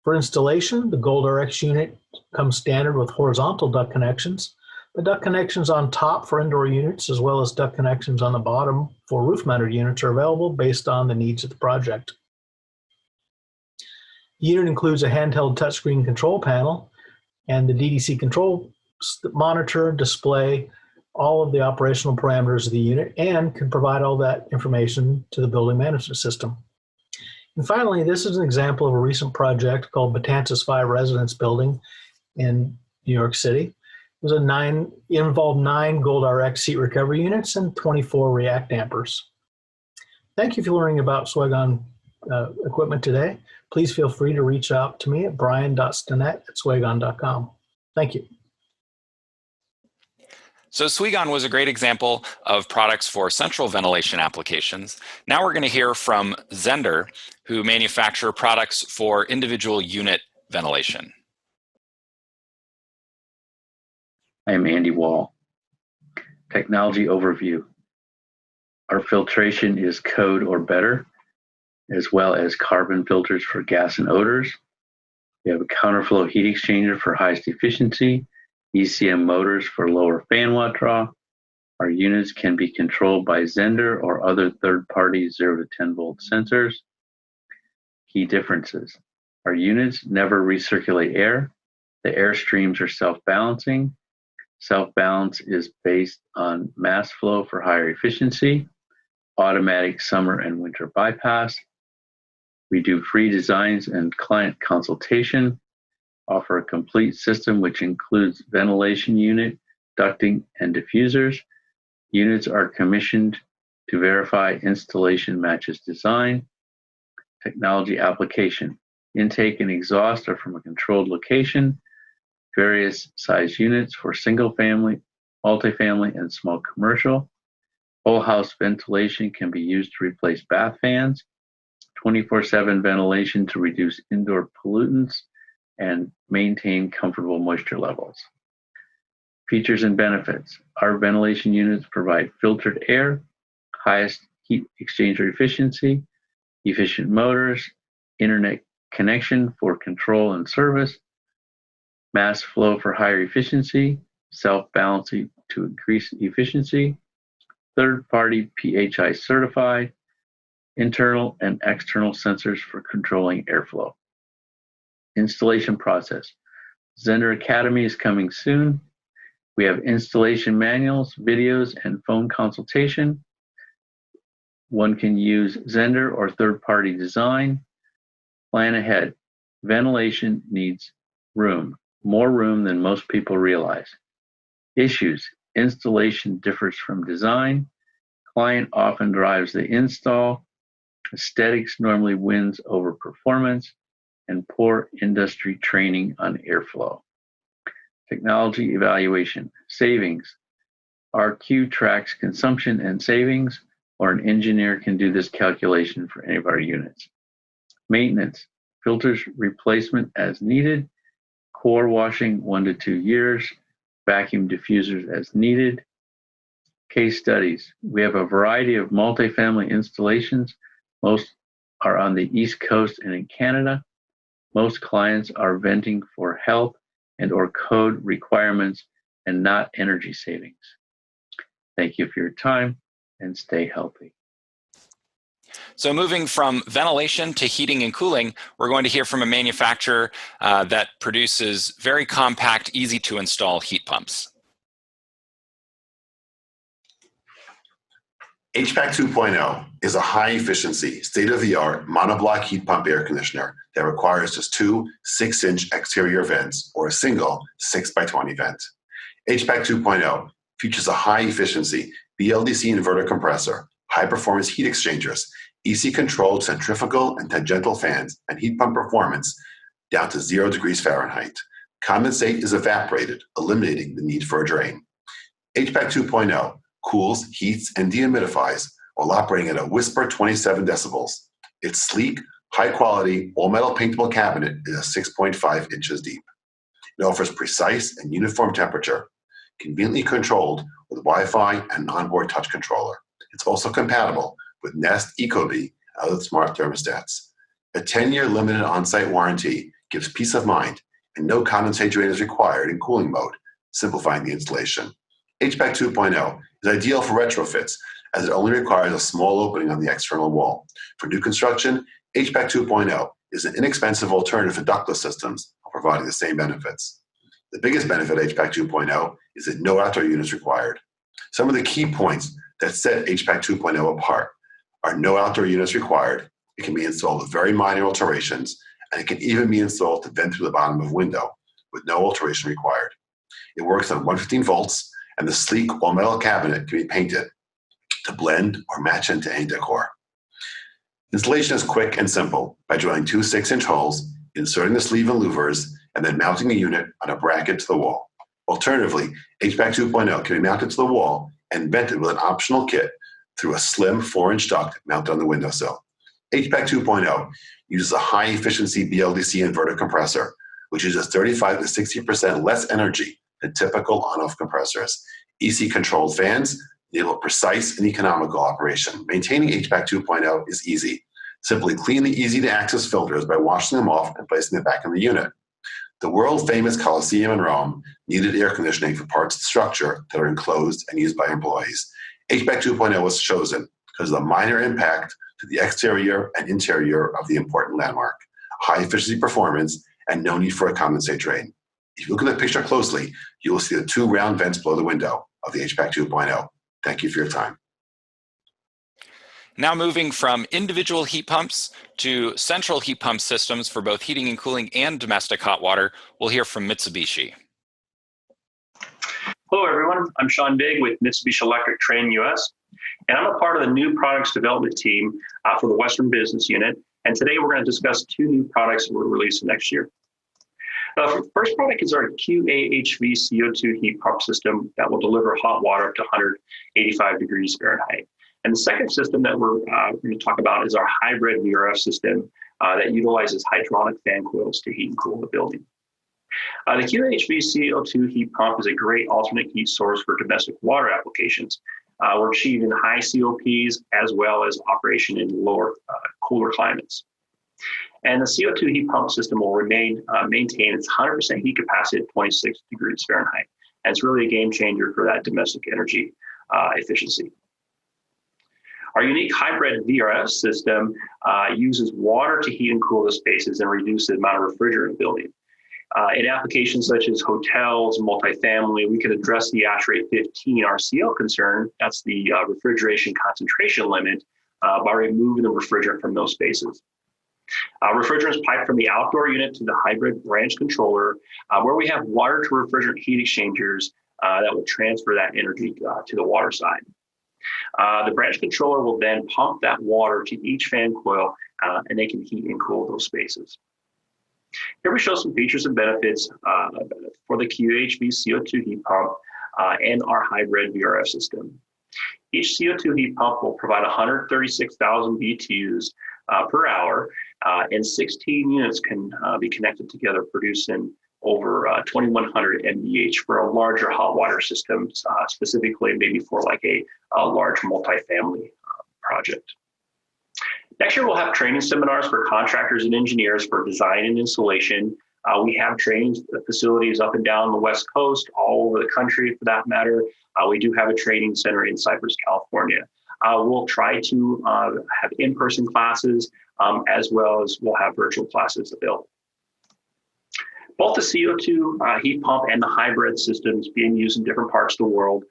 For installation, the Gold RX unit comes standard with horizontal duct connections, but duct connections on top for indoor units as well as duct connections on the bottom for roof-mounted units are available based on the needs of the project. The unit includes a handheld touchscreen control panel and the DDC control monitor display all of the operational parameters of the unit and can provide all that information to the building management system. And finally, this is an example of a recent project called Matanzas 5 Residence Building in New York City. It involved 9 Gold RX heat recovery units and 24 React dampers. Thank you for learning about Swegon equipment today. Please feel free to reach out to me at brian.stinnett@swegon.com. Thank you. So Swegon was a great example of products for central ventilation applications. Now we're going to hear from Zehnder, who manufacture products for individual unit ventilation. I am Andy Wall. Technology overview. Our filtration is code or better, as well as carbon filters for gas and odors. We have a counterflow heat exchanger for highest efficiency, ECM motors for lower fan watt draw. Our units can be controlled by Zehnder or other third-party 0 to 10 volt sensors. Key differences. Our units never recirculate air. The air streams are self-balancing. Self-balance is based on mass flow for higher efficiency, automatic summer and winter bypass. We do free designs and client consultation, offer a complete system which includes ventilation unit, ducting, and diffusers. Units are commissioned to verify installation matches design. Technology application. Intake and exhaust are from a controlled location. Various size units for single family, multifamily, and small commercial. Whole house ventilation can be used to replace bath fans. 24/7 ventilation to reduce indoor pollutants and maintain comfortable moisture levels. Features and benefits. Our ventilation units provide filtered air, highest heat exchanger efficiency, efficient motors, internet connection for control and service, mass flow for higher efficiency, self-balancing to increase efficiency, third-party PHI certified, internal and external sensors for controlling airflow. Installation process. Zehnder Academy is coming soon. We have installation manuals, videos, and phone consultation. One can use Zehnder or third-party design. Plan ahead. Ventilation needs room, more room than most people realize. Issues. Installation differs from design. Client often drives the install. Aesthetics normally wins over performance, and poor industry training on airflow. Technology evaluation. Savings. RQ tracks consumption and savings, or an engineer can do this calculation for any of our units. Maintenance. Filters replacement as needed. Core washing 1 to 2 years. Vacuum diffusers as needed. Case studies. We have a variety of multifamily installations. Most are on the East Coast and in Canada. Most clients are venting for health and or code requirements and not energy savings. Thank you for your time and stay healthy. So moving from ventilation to heating and cooling, we're going to hear from a manufacturer that produces very compact, easy to install heat pumps. HVAC 2.0 is a high-efficiency, state-of-the-art monoblock heat pump air conditioner that requires just two 6-inch exterior vents or a single 6x20 vent. HVAC 2.0 features a high-efficiency BLDC inverter compressor, high-performance heat exchangers, EC-controlled centrifugal and tangential fans, and heat pump performance down to 0 degrees Fahrenheit. Condensate is evaporated, eliminating the need for a drain. HVAC 2.0 cools, heats, and dehumidifies while operating at a whisper 27 decibels. Its sleek, high-quality, all-metal paintable cabinet is 6.5 inches deep. It offers precise and uniform temperature, conveniently controlled with Wi-Fi and an onboard touch controller. It's also compatible with Nest, Ecobee, and other smart thermostats. A 10-year limited on-site warranty gives peace of mind, and no condensate drain is required in cooling mode, simplifying the installation. HVAC 2.0 is ideal for retrofits, as it only requires a small opening on the external wall. For new construction, HVAC 2.0 is an inexpensive alternative to ductless systems, providing the same benefits. The biggest benefit of HVAC 2.0 is that no outdoor units required. Some of the key points that set HVAC 2.0 apart are no outdoor units required. It can be installed with very minor alterations, and it can even be installed to vent through the bottom of a window with no alteration required. It works on 115 volts, and the sleek all-metal cabinet can be painted to blend or match into any decor. Installation is quick and simple by drilling two 6-inch holes, inserting the sleeve and louvers, and then mounting the unit on a bracket to the wall. Alternatively, HVAC 2.0 can be mounted to the wall and vented with an optional kit through a slim 4-inch duct mounted on the windowsill. HVAC 2.0 uses a high-efficiency BLDC inverter compressor, which uses 35 to 60% less energy than typical on-off compressors. EC-controlled fans enable precise and economical operation. Maintaining HVAC 2.0 is easy. Simply clean the easy-to-access filters by washing them off and placing them back in the unit. The world-famous Colosseum in Rome needed air conditioning for parts of the structure that are enclosed and used by employees. HVAC 2.0 was chosen because of the minor impact to the exterior and interior of the important landmark, high-efficiency performance, and no need for a condensate drain. If you look at the picture closely, you will see the two round vents below the window of the HVAC 2.0. Thank you for your time. Now moving from individual heat pumps to central heat pump systems for both heating and cooling and domestic hot water, we'll hear from Mitsubishi. Hello, everyone. I'm Sean Bigg with Mitsubishi Electric Train US, and I'm a part of the new products development team for the Western Business Unit. And today we're going to discuss two new products that we're releasing next year. The first product is our QAHV CO2 heat pump system that will deliver hot water up to 185 degrees Fahrenheit. And the second system that we're going to talk about is our hybrid VRF system that utilizes hydraulic fan coils to heat and cool the building. The QAHV CO2 heat pump is a great alternate heat source for domestic water applications. We're achieving high COPs as well as operation in lower, cooler climates. And the CO2 heat pump system will maintain its 100% heat capacity at 26 degrees Fahrenheit. And it's really a game changer for that domestic energy efficiency. Our unique hybrid VRF system uses water to heat and cool the spaces and reduce the amount of refrigerant in the building. In applications such as hotels, multifamily, we can address the ASHRAE 15 RCL concern, that's the refrigeration concentration limit, by removing the refrigerant from those spaces. Refrigerant is piped from the outdoor unit to the hybrid branch controller, where we have water to refrigerant heat exchangers that will transfer that energy to the water side. The branch controller will then pump that water to each fan coil, and they can heat and cool those spaces. Here we show some features and benefits for the QHV CO2 heat pump and our hybrid VRF system. Each CO2 heat pump will provide 136,000 BTUs per hour, and 16 units can be connected together, producing over 2,100 MVH for a larger hot water system, specifically maybe for like a large multifamily project. Next year, we'll have training seminars for contractors and engineers for design and installation. We have training facilities up and down the West Coast, all over the country for that matter. We do have a training center in Cypress, California. We'll try to have in-person classes as well as we'll have virtual classes available. Both the CO2 heat pump and the hybrid systems being used in different parts of the world.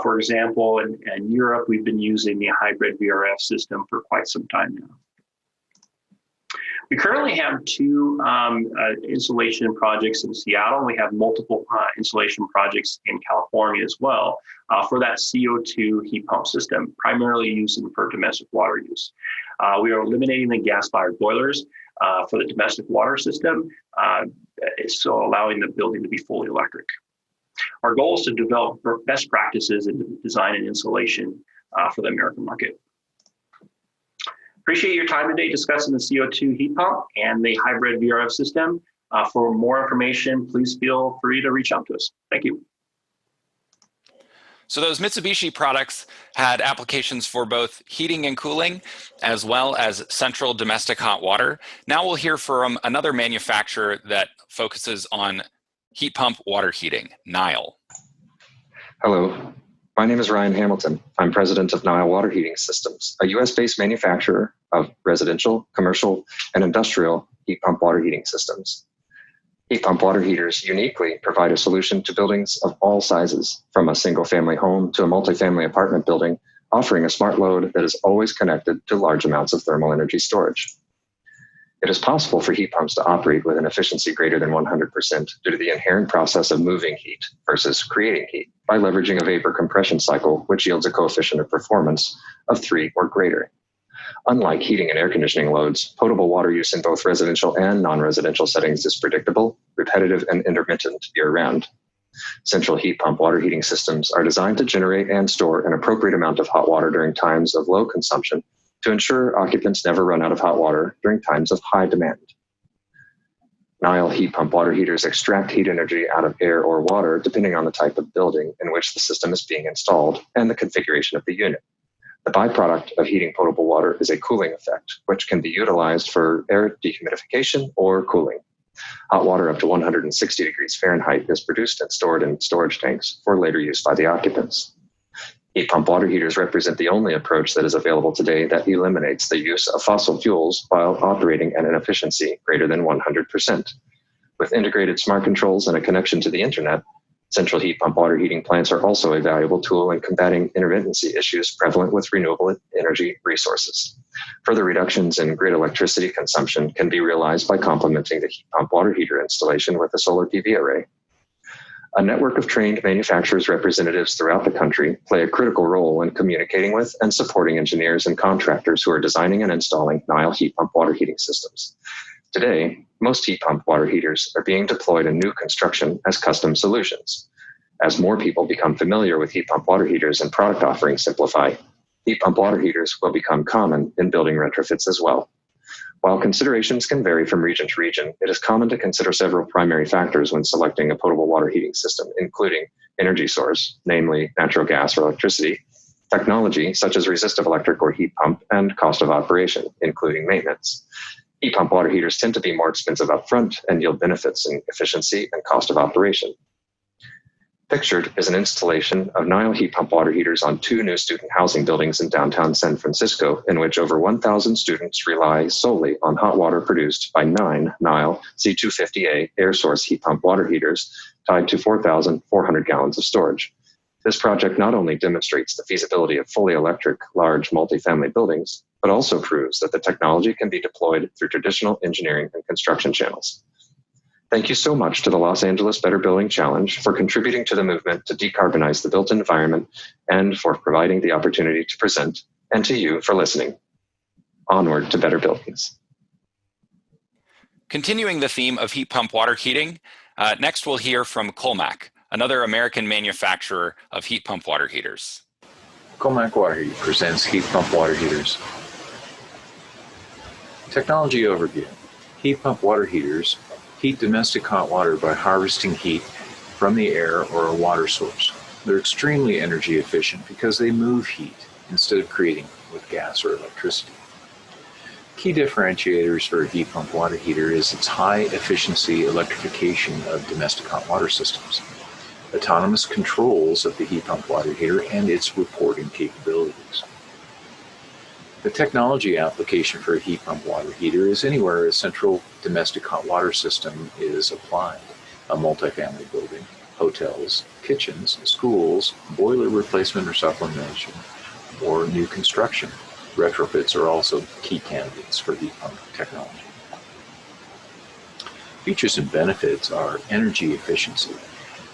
For example, in Europe, we've been using the hybrid VRF system for quite some time now. We currently have two installation projects in Seattle. We have multiple installation projects in California as well for that CO2 heat pump system, primarily used for domestic water use. We are eliminating the gas-fired boilers for the domestic water system, so allowing the building to be fully electric. Our goal is to develop best practices in design and installation for the American market. Appreciate your time today discussing the CO2 heat pump and the hybrid VRF system. For more information, please feel free to reach out to us. Thank you. So those Mitsubishi products had applications for both heating and cooling, as well as central domestic hot water. Now we'll hear from another manufacturer that focuses on heat pump water heating, Nyle. Hello, my name is Ryan Hamilton. I'm president of Nyle Water Heating Systems, a US-based manufacturer of residential, commercial, and industrial heat pump water heating systems. Heat pump water heaters uniquely provide a solution to buildings of all sizes, from a single-family home to a multifamily apartment building, offering a smart load that is always connected to large amounts of thermal energy storage. It is possible for heat pumps to operate with an efficiency greater than 100% due to the inherent process of moving heat versus creating heat by leveraging a vapor compression cycle, which yields a coefficient of performance of 3 or greater. Unlike heating and air conditioning loads, potable water use in both residential and non-residential settings is predictable, repetitive, and intermittent year-round. Central heat pump water heating systems are designed to generate and store an appropriate amount of hot water during times of low consumption to ensure occupants never run out of hot water during times of high demand. Nyle heat pump water heaters extract heat energy out of air or water depending on the type of building in which the system is being installed and the configuration of the unit. The byproduct of heating potable water is a cooling effect, which can be utilized for air dehumidification or cooling. Hot water up to 160 degrees Fahrenheit is produced and stored in storage tanks for later use by the occupants. Heat pump water heaters represent the only approach that is available today that eliminates the use of fossil fuels while operating at an efficiency greater than 100%. With integrated smart controls and a connection to the internet, central heat pump water heating plants are also a valuable tool in combating intermittency issues prevalent with renewable energy resources. Further reductions in grid electricity consumption can be realized by complementing the heat pump water heater installation with a solar PV array. A network of trained manufacturers representatives throughout the country play a critical role in communicating with and supporting engineers and contractors who are designing and installing Nyle heat pump water heating systems. Today, most heat pump water heaters are being deployed in new construction as custom solutions. As more people become familiar with heat pump water heaters and product offerings simplify, heat pump water heaters will become common in building retrofits as well. While considerations can vary from region to region, it is common to consider several primary factors when selecting a potable water heating system, including energy source, namely natural gas or electricity, technology such as resistive electric or heat pump, and cost of operation, including maintenance. Heat pump water heaters tend to be more expensive upfront and yield benefits in efficiency and cost of operation. Pictured is an installation of Nyle heat pump water heaters on 2 new student housing buildings in downtown San Francisco, in which over 1,000 students rely solely on hot water produced by 9 Nyle C250A air source heat pump water heaters tied to 4,400 gallons of storage. This project not only demonstrates the feasibility of fully electric, large multifamily buildings, but also proves that the technology can be deployed through traditional engineering and construction channels. Thank you so much to the Los Angeles Better Building Challenge for contributing to the movement to decarbonize the built environment and for providing the opportunity to present, and to you for listening. Onward to better buildings. Continuing the theme of heat pump water heating, next we'll hear from Colmac, another American manufacturer of heat pump water heaters. Colmac Water Heat presents heat pump water heaters. Technology overview. Heat pump water heaters heat domestic hot water by harvesting heat from the air or a water source. They're extremely energy efficient because they move heat instead of creating it with gas or electricity. Key differentiators for a heat pump water heater is its high efficiency electrification of domestic hot water systems, autonomous controls of the heat pump water heater, and its reporting capabilities. The technology application for a heat pump water heater is anywhere a central domestic hot water system is applied. A multifamily building, hotels, kitchens, schools, boiler replacement or supplementation, or new construction. Retrofits are also key candidates for heat pump technology. Features and benefits are energy efficiency.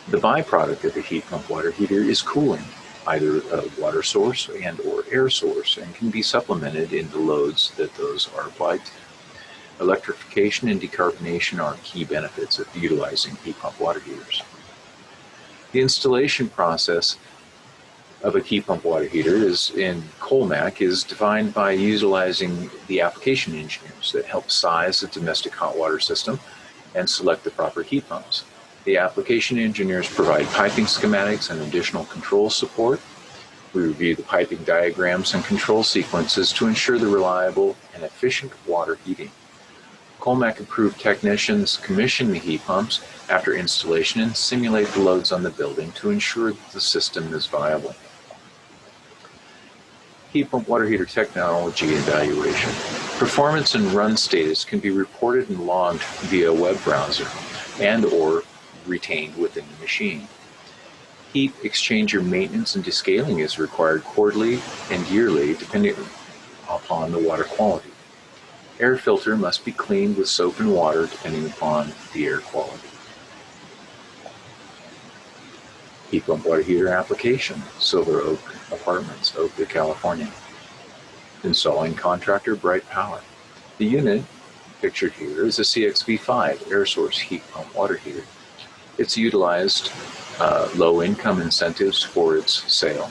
The byproduct of a heat pump water heater is cooling, either a water source and or air source, and can be supplemented in the loads that those are applied to. Electrification and decarbonation are key benefits of utilizing heat pump water heaters. The installation process of a heat pump water heater is in Colmac is defined by utilizing the application engineers that help size the domestic hot water system and select the proper heat pumps. The application engineers provide piping schematics and additional control support. We review the piping diagrams and control sequences to ensure the reliable and efficient water heating. Colmac approved technicians commission the heat pumps after installation and simulate the loads on the building to ensure that the system is viable. Heat pump water heater technology evaluation. Performance and run status can be reported and logged via a web browser and or retained within the machine. Heat exchanger maintenance and descaling is required quarterly and yearly depending upon the water quality. Air filter must be cleaned with soap and water depending upon the air quality. Heat pump water heater application, Silver Oak Apartments, Oakville, California. Installing contractor Bright Power. The unit pictured here is a CXV5 air source heat pump water heater. It's utilized low income incentives for its sale.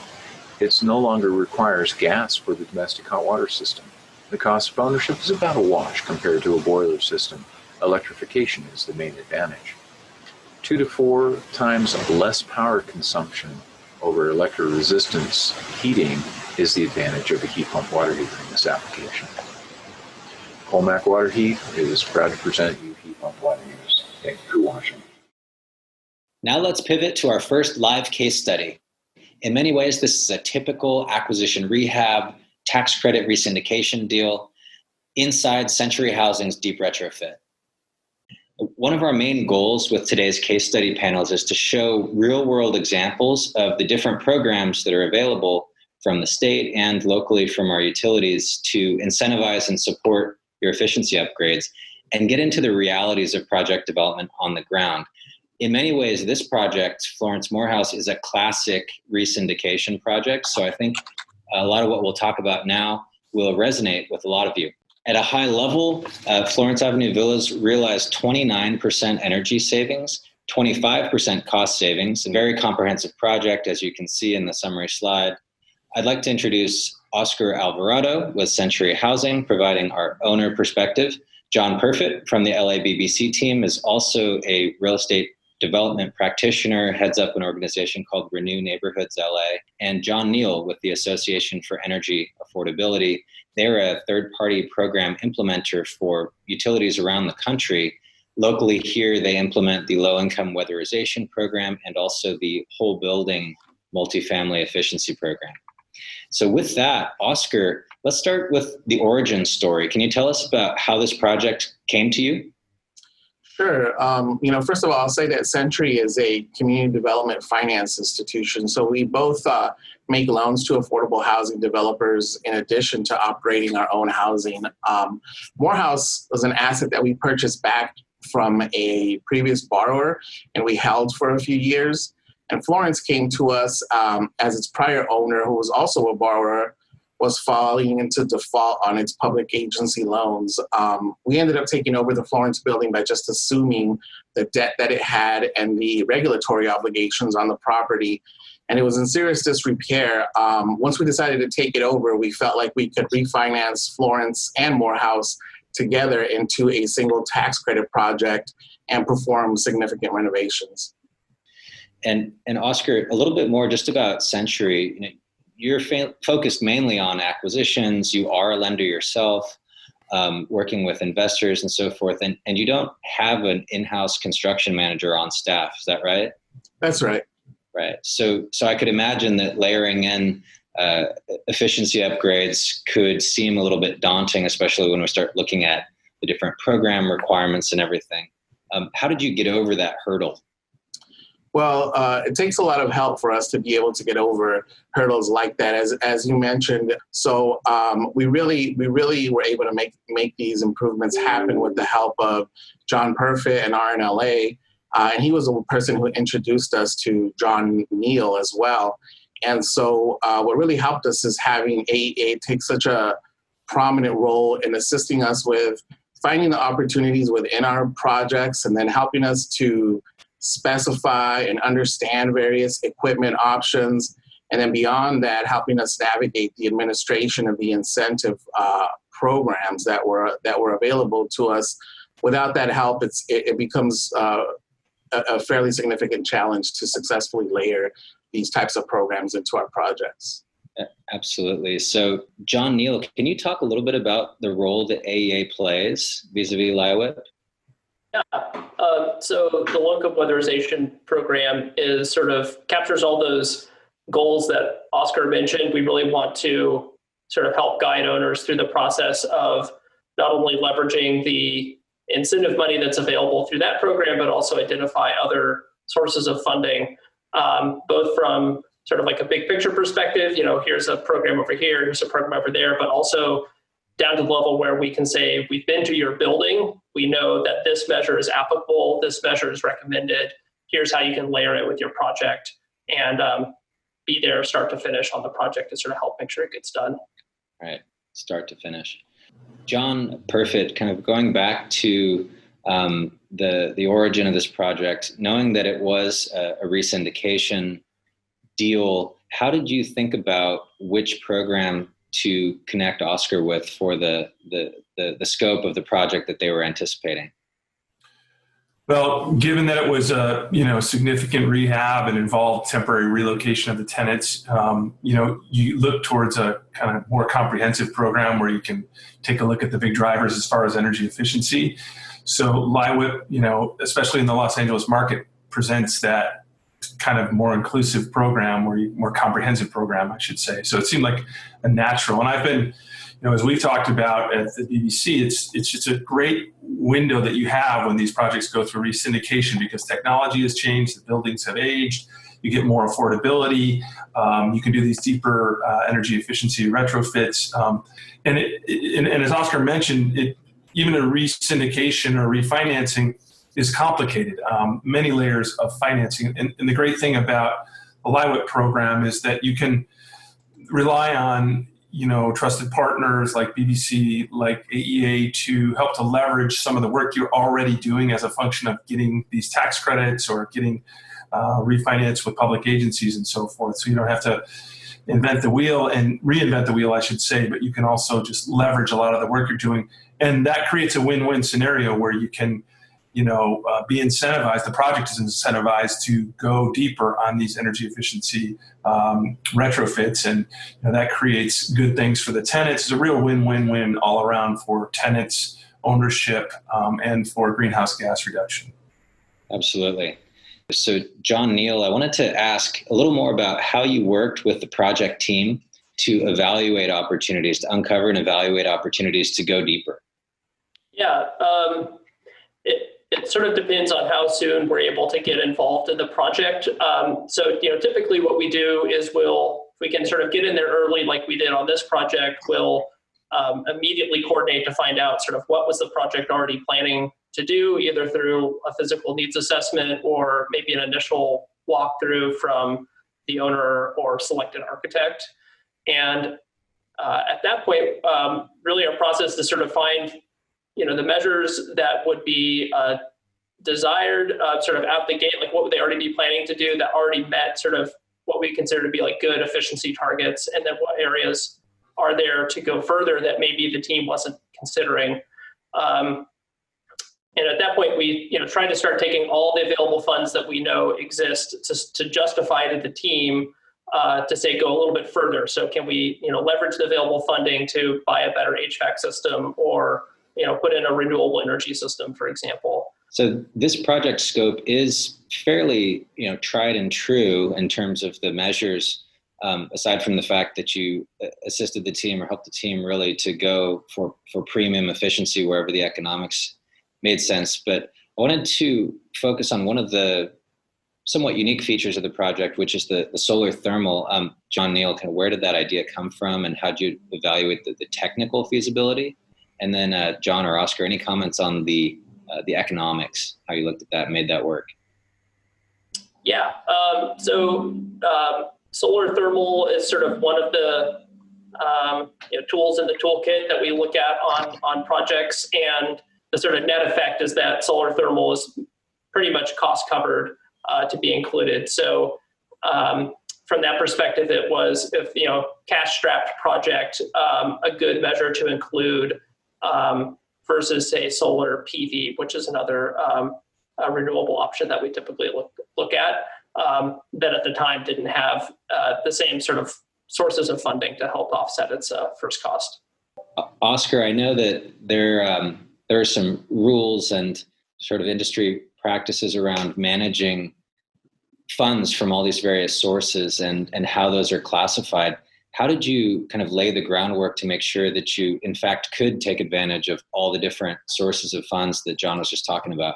It no longer requires gas for the domestic hot water system. The cost of ownership is about a wash compared to a boiler system. Electrification is the main advantage. 2 to 4 times less power consumption over electroresistance heating is the advantage of a heat pump water heater in this application. Colmac Water Heat is proud to present you heat pump water heaters. Thank you for watching. Now let's pivot to our first live case study. In many ways, this is a typical acquisition rehab, tax credit resyndication deal inside Century Housing's deep retrofit. One of our main goals with today's case study panels is to show real-world examples of the different programs that are available from the state and locally from our utilities to incentivize and support your efficiency upgrades and get into the realities of project development on the ground. In many ways, this project, Florence Morehouse, is a classic resyndication project. So I think a lot of what we'll talk about now will resonate with a lot of you. At a high level, Florence Avenue Villas realized 29% energy savings, 25% cost savings, a very comprehensive project, as you can see in the summary slide. I'd like to introduce Oscar Alvarado with Century Housing, providing our owner perspective. John Perfit from the LABBC team is also a real estate development practitioner, heads up an organization called Renew Neighborhoods LA, and John Nyle with the Association for Energy Affordability. They're a third-party program implementer for utilities around the country. Locally here, they implement the low-income weatherization program and also the whole building multifamily efficiency program. So with that, Oscar, let's start with the origin story. Can you tell us about how this project came to you? Sure. First of all, I'll say that Century is a community development finance institution. So we both make loans to affordable housing developers in addition to operating our own housing. Morehouse was an asset that we purchased back from a previous borrower, and we held for a few years. And Florence came to us as its prior owner, who was also a borrower, was falling into default on its public agency loans. We ended up taking over the Florence building by just assuming the debt that it had and the regulatory obligations on the property. And it was in serious disrepair. Once we decided to take it over, we felt like we could refinance Florence and Morehouse together into a single tax credit project and perform significant renovations. And Oscar, a little bit more just about Century. You're focused mainly on acquisitions. You are a lender yourself, working with investors and so forth. And you don't have an in-house construction manager on staff. Is that right? That's right. Right. So I could imagine that layering in efficiency upgrades could seem a little bit daunting, especially when we start looking at the different program requirements and everything. How did you get over that hurdle? Well, it takes a lot of help for us to be able to get over hurdles like that, as you mentioned. So we really were able to make these improvements happen with the help of John Perfit and RNLA. And he was the person who introduced us to John Nyle as well. And so what really helped us is having AEA take such a prominent role in assisting us with finding the opportunities within our projects and then helping us to specify and understand various equipment options. And then beyond that, helping us navigate the administration of the incentive programs that were available to us. Without that help, it becomes a fairly significant challenge to successfully layer these types of programs into our projects. Absolutely. So, John Nyle, can you talk a little bit about the role that AEA plays vis-a-vis LIWIP? Yeah. So the low-code weatherization program is sort of captures all those goals that Oscar mentioned. We really want to sort of help guide owners through the process of not only leveraging the incentive money that's available through that program, but also identify other sources of funding, both from sort of like a big picture perspective, here's a program over here, here's a program over there, but also down to the level where we can say, we've been to your building, we know that this measure is applicable, this measure is recommended, here's how you can layer it with your project, and be there start to finish on the project to sort of help make sure it gets done. Right, start to finish. John Perfit, kind of going back to the origin of this project, knowing that it was a resyndication deal, how did you think about which program to connect Oscar with for the scope of the project that they were anticipating? Well, given that it was a significant rehab and involved temporary relocation of the tenants, you look towards a kind of more comprehensive program where you can take a look at the big drivers as far as energy efficiency. So LIWIP, especially in the Los Angeles market, presents that kind of more inclusive program, more comprehensive program, I should say. So it seemed like a natural. And I've been, as we've talked about at the BBC, it's just a great window that you have when these projects go through resyndication, because technology has changed, the buildings have aged, you get more affordability, you can do these deeper energy efficiency retrofits. And as Oscar mentioned, even a resyndication or refinancing is complicated, many layers of financing. And the great thing about the LIWIP program is that you can rely on, trusted partners like BBC, like AEA, to help to leverage some of the work you're already doing as a function of getting these tax credits or getting refinanced with public agencies and so forth. So you don't have to invent the wheel and reinvent the wheel, I should say, but you can also just leverage a lot of the work you're doing. And that creates a win-win scenario where you can be incentivized, the project is incentivized to go deeper on these energy efficiency retrofits. And that creates good things for the tenants. It's a real win-win-win all around for tenants, ownership, and for greenhouse gas reduction. Absolutely. So John Nyle, I wanted to ask a little more about how you worked with the project team to evaluate opportunities, to uncover and evaluate opportunities to go deeper. Yeah. It sort of depends on how soon we're able to get involved in the project. So, typically what we do is if we can sort of get in there early, like we did on this project, we'll immediately coordinate to find out sort of what was the project already planning to do, either through a physical needs assessment or maybe an initial walkthrough from the owner or selected architect. And at that point, really our process is sort of find the measures that would be desired sort of out the gate, like what would they already be planning to do that already met sort of what we consider to be like good efficiency targets, and then what areas are there to go further that maybe the team wasn't considering. And at that point, we try to start taking all the available funds that we know exist to justify to the team to say go a little bit further. So can we leverage the available funding to buy a better HVAC system or put in a renewable energy system, for example. So this project scope is fairly, tried and true in terms of the measures aside from the fact that you assisted the team or helped the team really to go for premium efficiency wherever the economics made sense. But I wanted to focus on one of the somewhat unique features of the project, which is the solar thermal. John, Nyle, kind of where did that idea come from, and how did you evaluate the technical feasibility? And then John or Oscar, any comments on the economics, how you looked at that and made that work? Yeah, solar thermal is sort of one of the tools in the toolkit that we look at on projects, and the sort of net effect is that solar thermal is pretty much cost covered to be included. So from that perspective, it was, if cash-strapped project, a good measure to include versus, say, solar PV, which is another renewable option that we typically look at, that at the time didn't have the same sort of sources of funding to help offset its first cost. Oscar, I know that there are some rules and sort of industry practices around managing funds from all these various sources and how those are classified. How did you kind of lay the groundwork to make sure that you, in fact, could take advantage of all the different sources of funds that John was just talking about?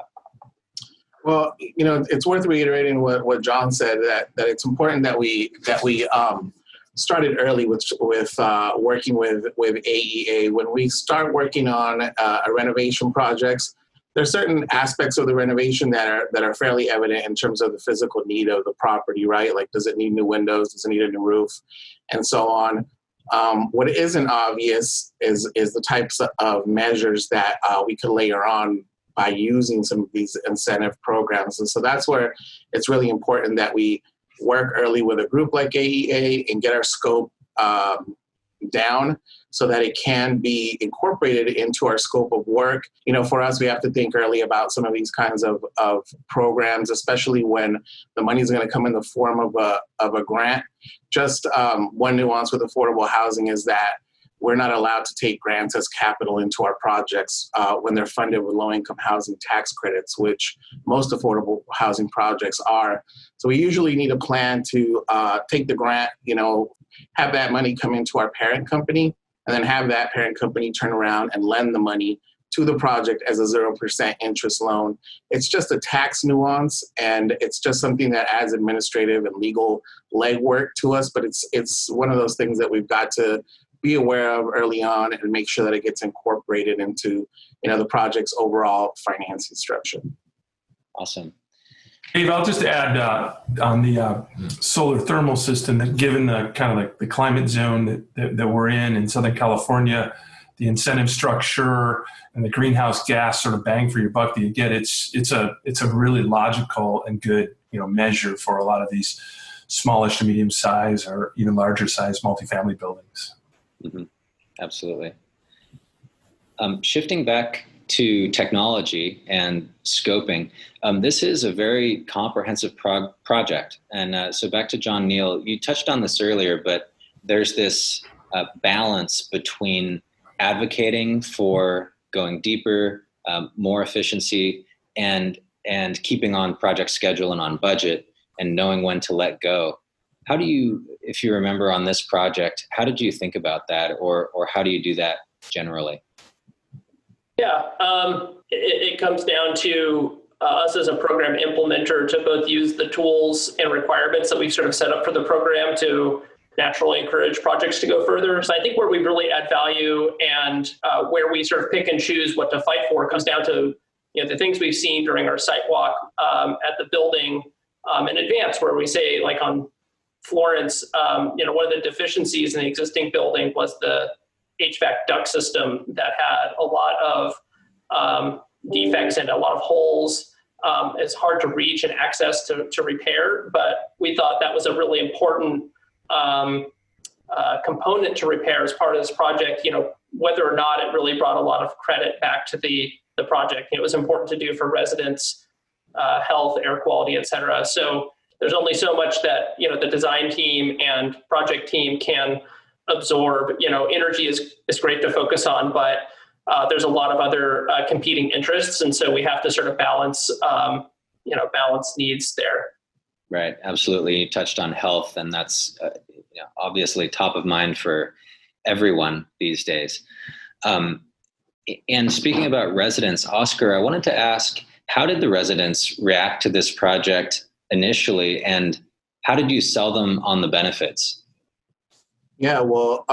Well, it's worth reiterating what John said, that it's important that we started early with working with AEA. When we start working on a renovation projects, there are certain aspects of the renovation that are fairly evident in terms of the physical need of the property, right? Like, does it need new windows? Does it need a new roof? And so on. What isn't obvious is the types of measures that we could layer on by using some of these incentive programs. And so that's where it's really important that we work early with a group like AEA and get our scope down so that it can be incorporated into our scope of work. For us, we have to think early about some of these kinds of programs, especially when the money is going to come in the form of a grant. Just one nuance with affordable housing is that we're not allowed to take grants as capital into our projects when they're funded with low-income housing tax credits, which most affordable housing projects are. So we usually need a plan to take the grant, have that money come into our parent company, and then have that parent company turn around and lend the money to the project as a 0% interest loan. It's just a tax nuance, and it's just something that adds administrative and legal legwork to us, but it's one of those things that we've got to be aware of early on and make sure that it gets incorporated into the project's overall financing structure. Awesome. Dave, I'll just add on the solar thermal system that, given the kind of like the climate zone that we're in Southern California, the incentive structure and the greenhouse gas sort of bang for your buck that you get, it's a really logical and good measure for a lot of these smallish to medium size or even larger size multifamily buildings. Mm-hmm. Absolutely. Shifting back to technology and scoping, this is a very comprehensive project. And so back to John, Nyle, you touched on this earlier, but there's this balance between advocating for going deeper, more efficiency, and keeping on project schedule and on budget, and knowing when to let go. How do you, if you remember on this project, how did you think about that, or how do you do that generally? Yeah, it comes down to us as a program implementer to both use the tools and requirements that we've sort of set up for the program to naturally encourage projects to go further. So I think where we really add value and where we sort of pick and choose what to fight for comes down to the things we've seen during our site walk at the building in advance, where we say, like on Florence, one of the deficiencies in the existing building was the HVAC duct system that had a lot of defects and a lot of holes. It's hard to reach and access to repair, but we thought that was a really important component to repair as part of this project, whether or not it really brought a lot of credit back to the project. It was important to do for residents' health, air quality, et cetera. So there's only so much that, the design team and project team can absorb. Energy is great to focus on, but there's a lot of other competing interests. And so we have to sort of balance needs there. Right, absolutely. You touched on health, and that's obviously top of mind for everyone these days. And speaking about residents, Oscar, I wanted to ask, how did the residents react to this project initially, and how did you sell them on the benefits? Yeah, well,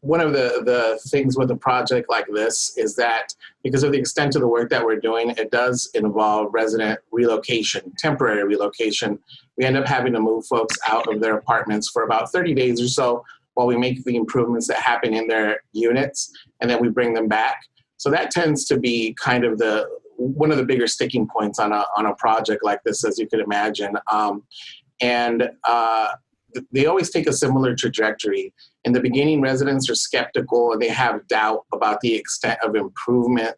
one of the things with a project like this is that because of the extent of the work that we're doing, it does involve resident relocation, temporary relocation. We end up having to move folks out of their apartments for about 30 days or so while we make the improvements that happen in their units, and then we bring them back. So that tends to be kind of one of the bigger sticking points on a project like this, as you could imagine. They always take a similar trajectory. In the beginning, residents are skeptical and they have doubt about the extent of improvement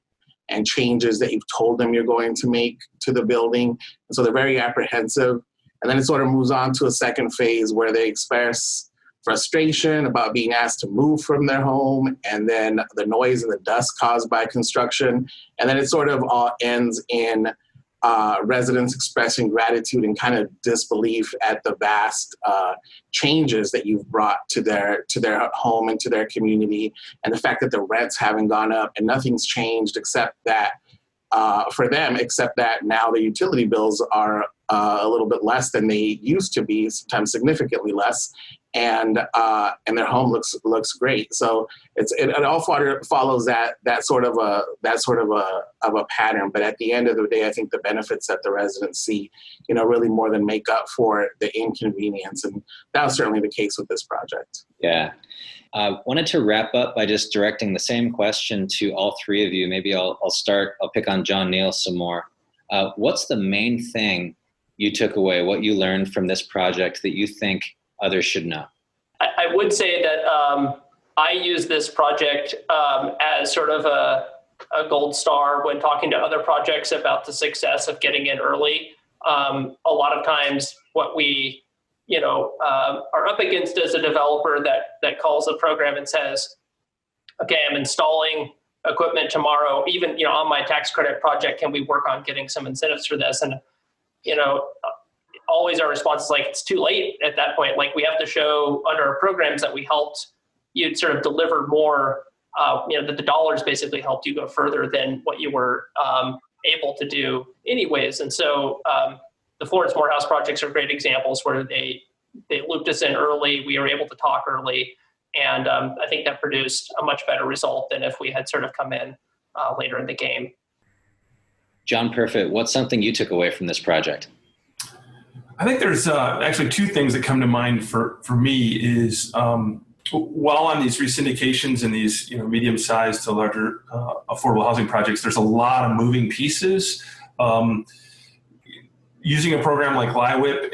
and changes that you've told them you're going to make to the building. And so they're very apprehensive. And then it sort of moves on to a second phase where they express frustration about being asked to move from their home, and then the noise and the dust caused by construction. And then it sort of all ends in residents expressing gratitude and kind of disbelief at the vast changes that you've brought to their home and to their community, and the fact that the rents haven't gone up and nothing's changed except that for them, except that now the utility bills are a little bit less than they used to be, sometimes significantly less, and their home looks great. So it all follows that sort of a pattern. But at the end of the day, I think the benefits that the residents see, really more than make up for the inconvenience, and that was certainly the case with this project. Yeah. I wanted to wrap up by just directing the same question to all three of you. Maybe I'll pick on John Nyle some more. What's the main thing you took away, what you learned from this project that you think others should know? I would say that I use this project as sort of a gold star when talking to other projects about the success of getting in early. A lot of times what we are up against as a developer that calls the program and says, okay, I'm installing equipment tomorrow, even on my tax credit project, can we work on getting some incentives for this? And always our response is like, it's too late at that point. Like, we have to show under our programs that we helped you sort of deliver more, that the dollars basically helped you go further than what you were able to do anyways. And so the Florence Morehouse projects are great examples where they looped us in early. We were able to talk early. And I think that produced a much better result than if we had sort of come in later in the game. John Perfit, what's something you took away from this project? I think there's actually two things that come to mind for me is while on these resyndications and these medium-sized to larger affordable housing projects, there's a lot of moving pieces. Using a program like LIWIP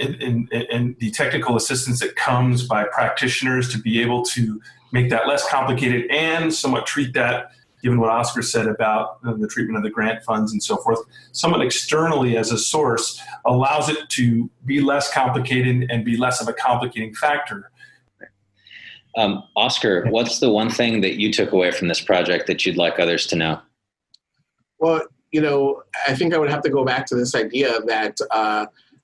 and the technical assistance that comes by practitioners to be able to make that less complicated and somewhat treat that, given what Oscar said about the treatment of the grant funds and so forth, somewhat externally as a source allows it to be less complicated and be less of a complicating factor. Oscar, what's the one thing that you took away from this project that you'd like others to know? Well, I think I would have to go back to this idea that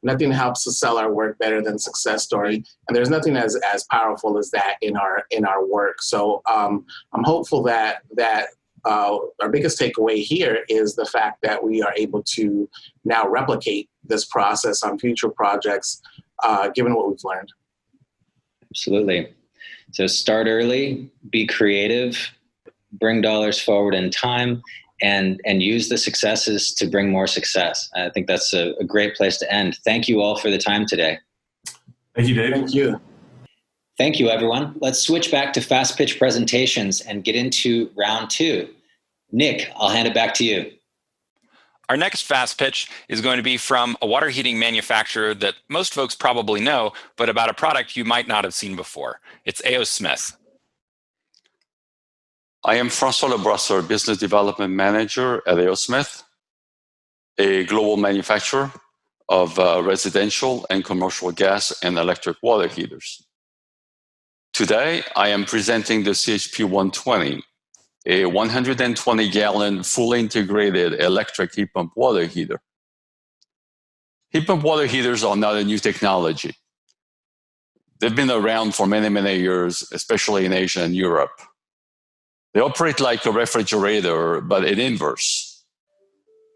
nothing helps us sell our work better than success story, and there's nothing as powerful as that in our work. So I'm hopeful that our biggest takeaway here is the fact that we are able to now replicate this process on future projects, given what we've learned. Absolutely. So start early, be creative, bring dollars forward in time, and use the successes to bring more success. I think that's a great place to end. Thank you all for the time today. Thank you, Dave. Thank you. Thank you, everyone. Let's switch back to fast pitch presentations and get into round two. Nick, I'll hand it back to you. Our next fast pitch is going to be from a water heating manufacturer that most folks probably know, but about a product you might not have seen before. It's A.O. Smith. I am François Lebrasseur, Business Development Manager at A.O. Smith, a global manufacturer of residential and commercial gas and electric water heaters. Today, I am presenting the CHP 120, a 120-gallon fully integrated electric heat pump water heater. Heat pump water heaters are not a new technology. They've been around for many, many years, especially in Asia and Europe. They operate like a refrigerator, but in inverse,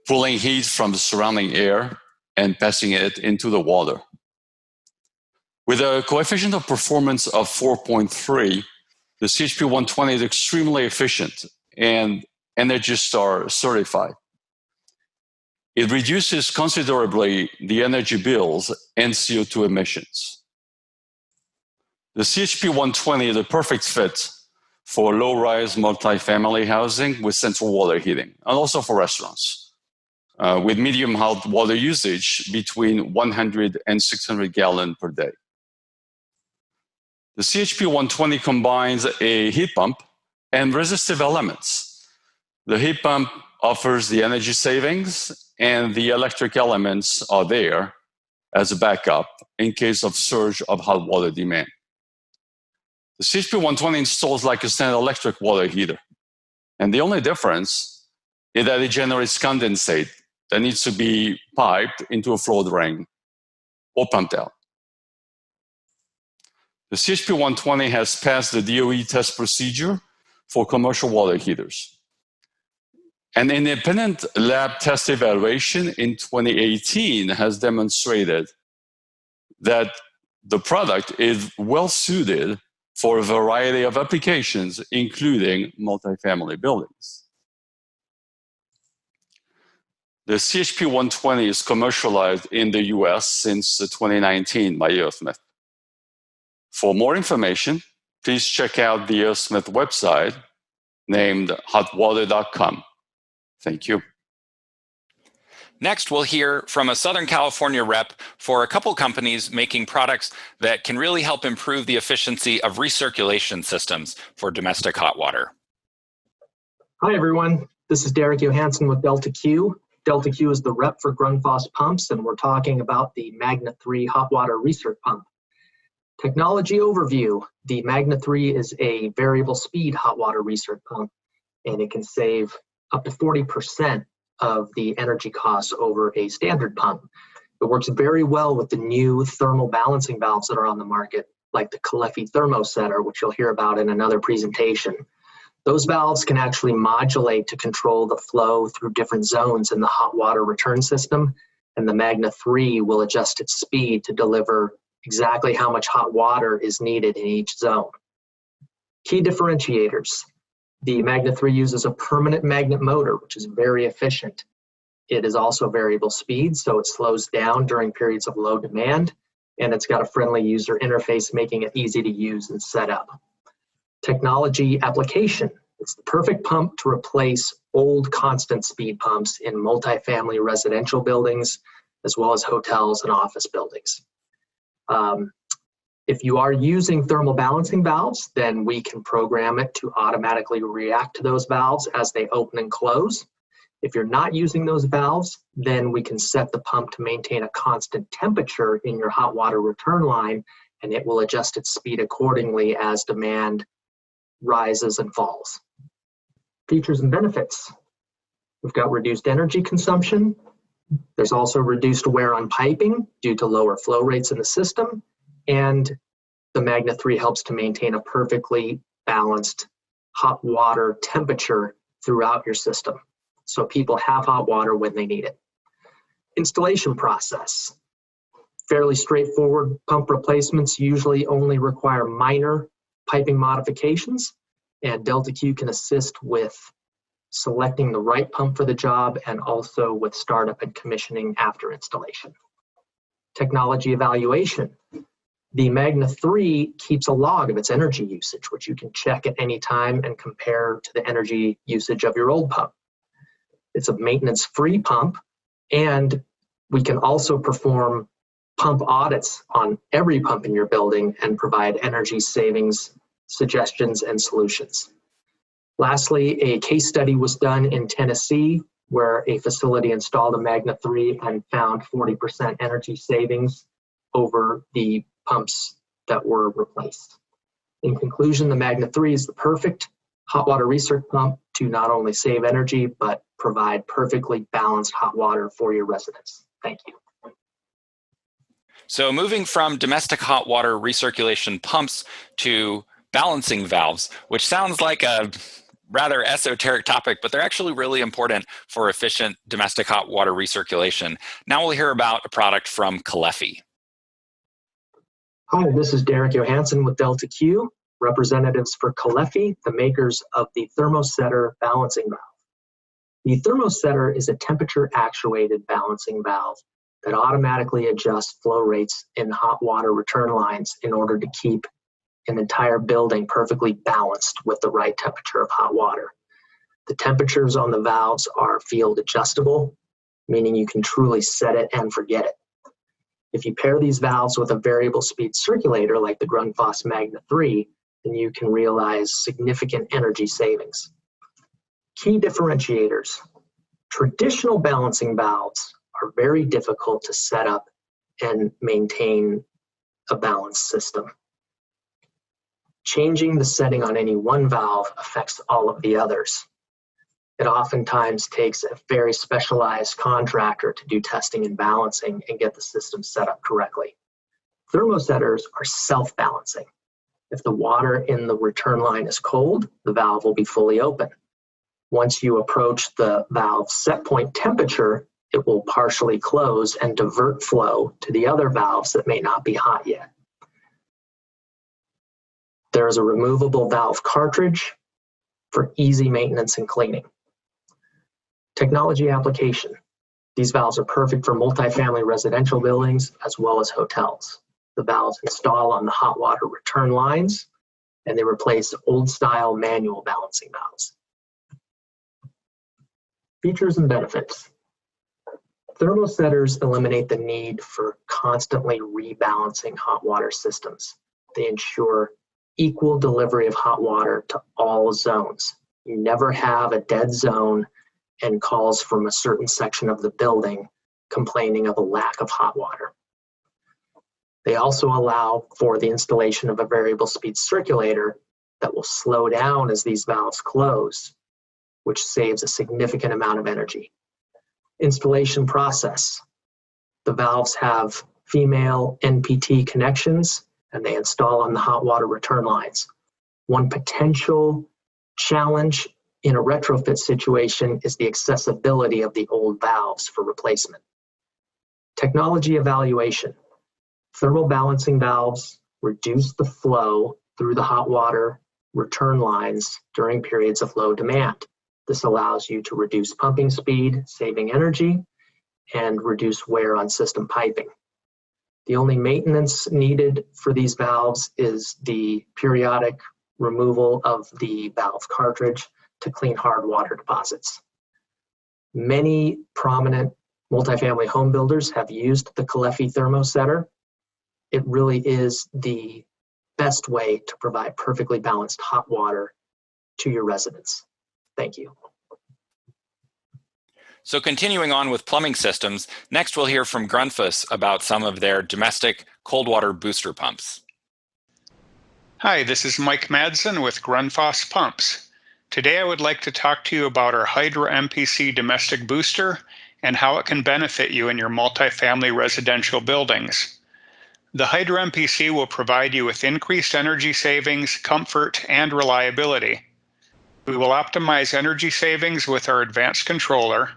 pulling heat from the surrounding air and passing it into the water. With a coefficient of performance of 4.3, the CHP-120 is extremely efficient and Energy Star certified. It reduces considerably the energy bills and CO2 emissions. The CHP-120 is a perfect fit for low-rise multifamily housing with central water heating, and also for restaurants, with medium hot water usage between 100 and 600 gallons per day. The CHP-120 combines a heat pump and resistive elements. The heat pump offers the energy savings, and the electric elements are there as a backup in case of surge of hot water demand. The CHP-120 installs like a standard electric water heater. And the only difference is that it generates condensate that needs to be piped into a flow drain or pumped out. The CHP-120 has passed the DOE test procedure for commercial water heaters. An independent lab test evaluation in 2018 has demonstrated that the product is well suited for a variety of applications, including multifamily buildings. The CHP-120 is commercialized in the US since 2019 by Smith. For more information, please check out the Smith website named hotwater.com. Thank you. Next, we'll hear from a Southern California rep for a couple companies making products that can really help improve the efficiency of recirculation systems for domestic hot water. Hi, everyone. This is Derek Johansson with Delta Q. Delta Q is the rep for Grundfos Pumps, and we're talking about the Magna 3 hot water recirc pump. Technology overview. The Magna 3 is a variable speed hot water recirc pump, and it can save up to 40% of the energy costs over a standard pump. It works very well with the new thermal balancing valves that are on the market, like the Calefi Thermosetter, which you'll hear about in another presentation. Those valves can actually modulate to control the flow through different zones in the hot water return system, and the Magna 3 will adjust its speed to deliver exactly how much hot water is needed in each zone. Key differentiators. The Magna 3 uses a permanent magnet motor, which is very efficient. It is also variable speed, so it slows down during periods of low demand, and it's got a friendly user interface, making it easy to use and set up. Technology application. It's the perfect pump to replace old constant speed pumps in multifamily residential buildings, as well as hotels and office buildings. If you are using thermal balancing valves, then we can program it to automatically react to those valves as they open and close. If you're not using those valves, then we can set the pump to maintain a constant temperature in your hot water return line, and it will adjust its speed accordingly as demand rises and falls. Features and benefits. We've got reduced energy consumption. There's also reduced wear on piping due to lower flow rates in the system, and the Magna 3 helps to maintain a perfectly balanced hot water temperature throughout your system, so people have hot water when they need it. Installation process. Fairly straightforward. Pump replacements usually only require minor piping modifications, and Delta Q can assist with selecting the right pump for the job and also with startup and commissioning after installation. Technology evaluation. The Magna 3 keeps a log of its energy usage, which you can check at any time and compare to the energy usage of your old pump. It's a maintenance-free pump, and we can also perform pump audits on every pump in your building and provide energy savings suggestions and solutions. Lastly, a case study was done in Tennessee where a facility installed a Magna 3 and found 40% energy savings over the pumps that were replaced. In conclusion, the Magna 3 is the perfect hot water recirc pump to not only save energy, but provide perfectly balanced hot water for your residents. Thank you. So moving from domestic hot water recirculation pumps to balancing valves, which sounds like a rather esoteric topic, but they're actually really important for efficient domestic hot water recirculation. Now we'll hear about a product from Calefi. Hi, this is Derek Johansson with Delta Q, representatives for Calefi, the makers of the thermosetter balancing valve. The thermosetter is a temperature-actuated balancing valve that automatically adjusts flow rates in hot water return lines in order to keep an entire building perfectly balanced with the right temperature of hot water. The temperatures on the valves are field adjustable, meaning you can truly set it and forget it. If you pair these valves with a variable speed circulator like the Grundfos Magna 3, then you can realize significant energy savings. Key differentiators. Traditional balancing valves are very difficult to set up and maintain a balanced system. Changing the setting on any one valve affects all of the others. It oftentimes takes a very specialized contractor to do testing and balancing and get the system set up correctly. Thermosetters are self-balancing. If the water in the return line is cold, the valve will be fully open. Once you approach the valve's set point temperature, it will partially close and divert flow to the other valves that may not be hot yet. There is a removable valve cartridge for easy maintenance and cleaning. Technology application. These valves are perfect for multifamily residential buildings as well as hotels. The valves install on the hot water return lines, and they replace old-style manual balancing valves. Features and benefits. Thermosetters eliminate the need for constantly rebalancing hot water systems. They ensure equal delivery of hot water to all zones. You never have a dead zone and calls from a certain section of the building complaining of a lack of hot water. They also allow for the installation of a variable speed circulator that will slow down as these valves close, which saves a significant amount of energy. Installation process. The valves have female NPT connections and they install on the hot water return lines. One potential challenge in a retrofit situation is the accessibility of the old valves for replacement. Technology evaluation. Thermal balancing valves reduce the flow through the hot water return lines during periods of low demand. This allows you to reduce pumping speed, saving energy, and reduce wear on system piping. The only maintenance needed for these valves is the periodic removal of the valve cartridge to clean hard water deposits. Many prominent multifamily home builders have used the Calefi thermosetter. It really is the best way to provide perfectly balanced hot water to your residents. Thank you. So continuing on with plumbing systems, next we'll hear from Grundfos about some of their domestic cold water booster pumps. Hi, this is Mike Madsen with Grundfos Pumps. Today I would like to talk to you about our Hydra MPC domestic booster and how it can benefit you in your multifamily residential buildings. The Hydra MPC will provide you with increased energy savings, comfort, and reliability. We will optimize energy savings with our advanced controller,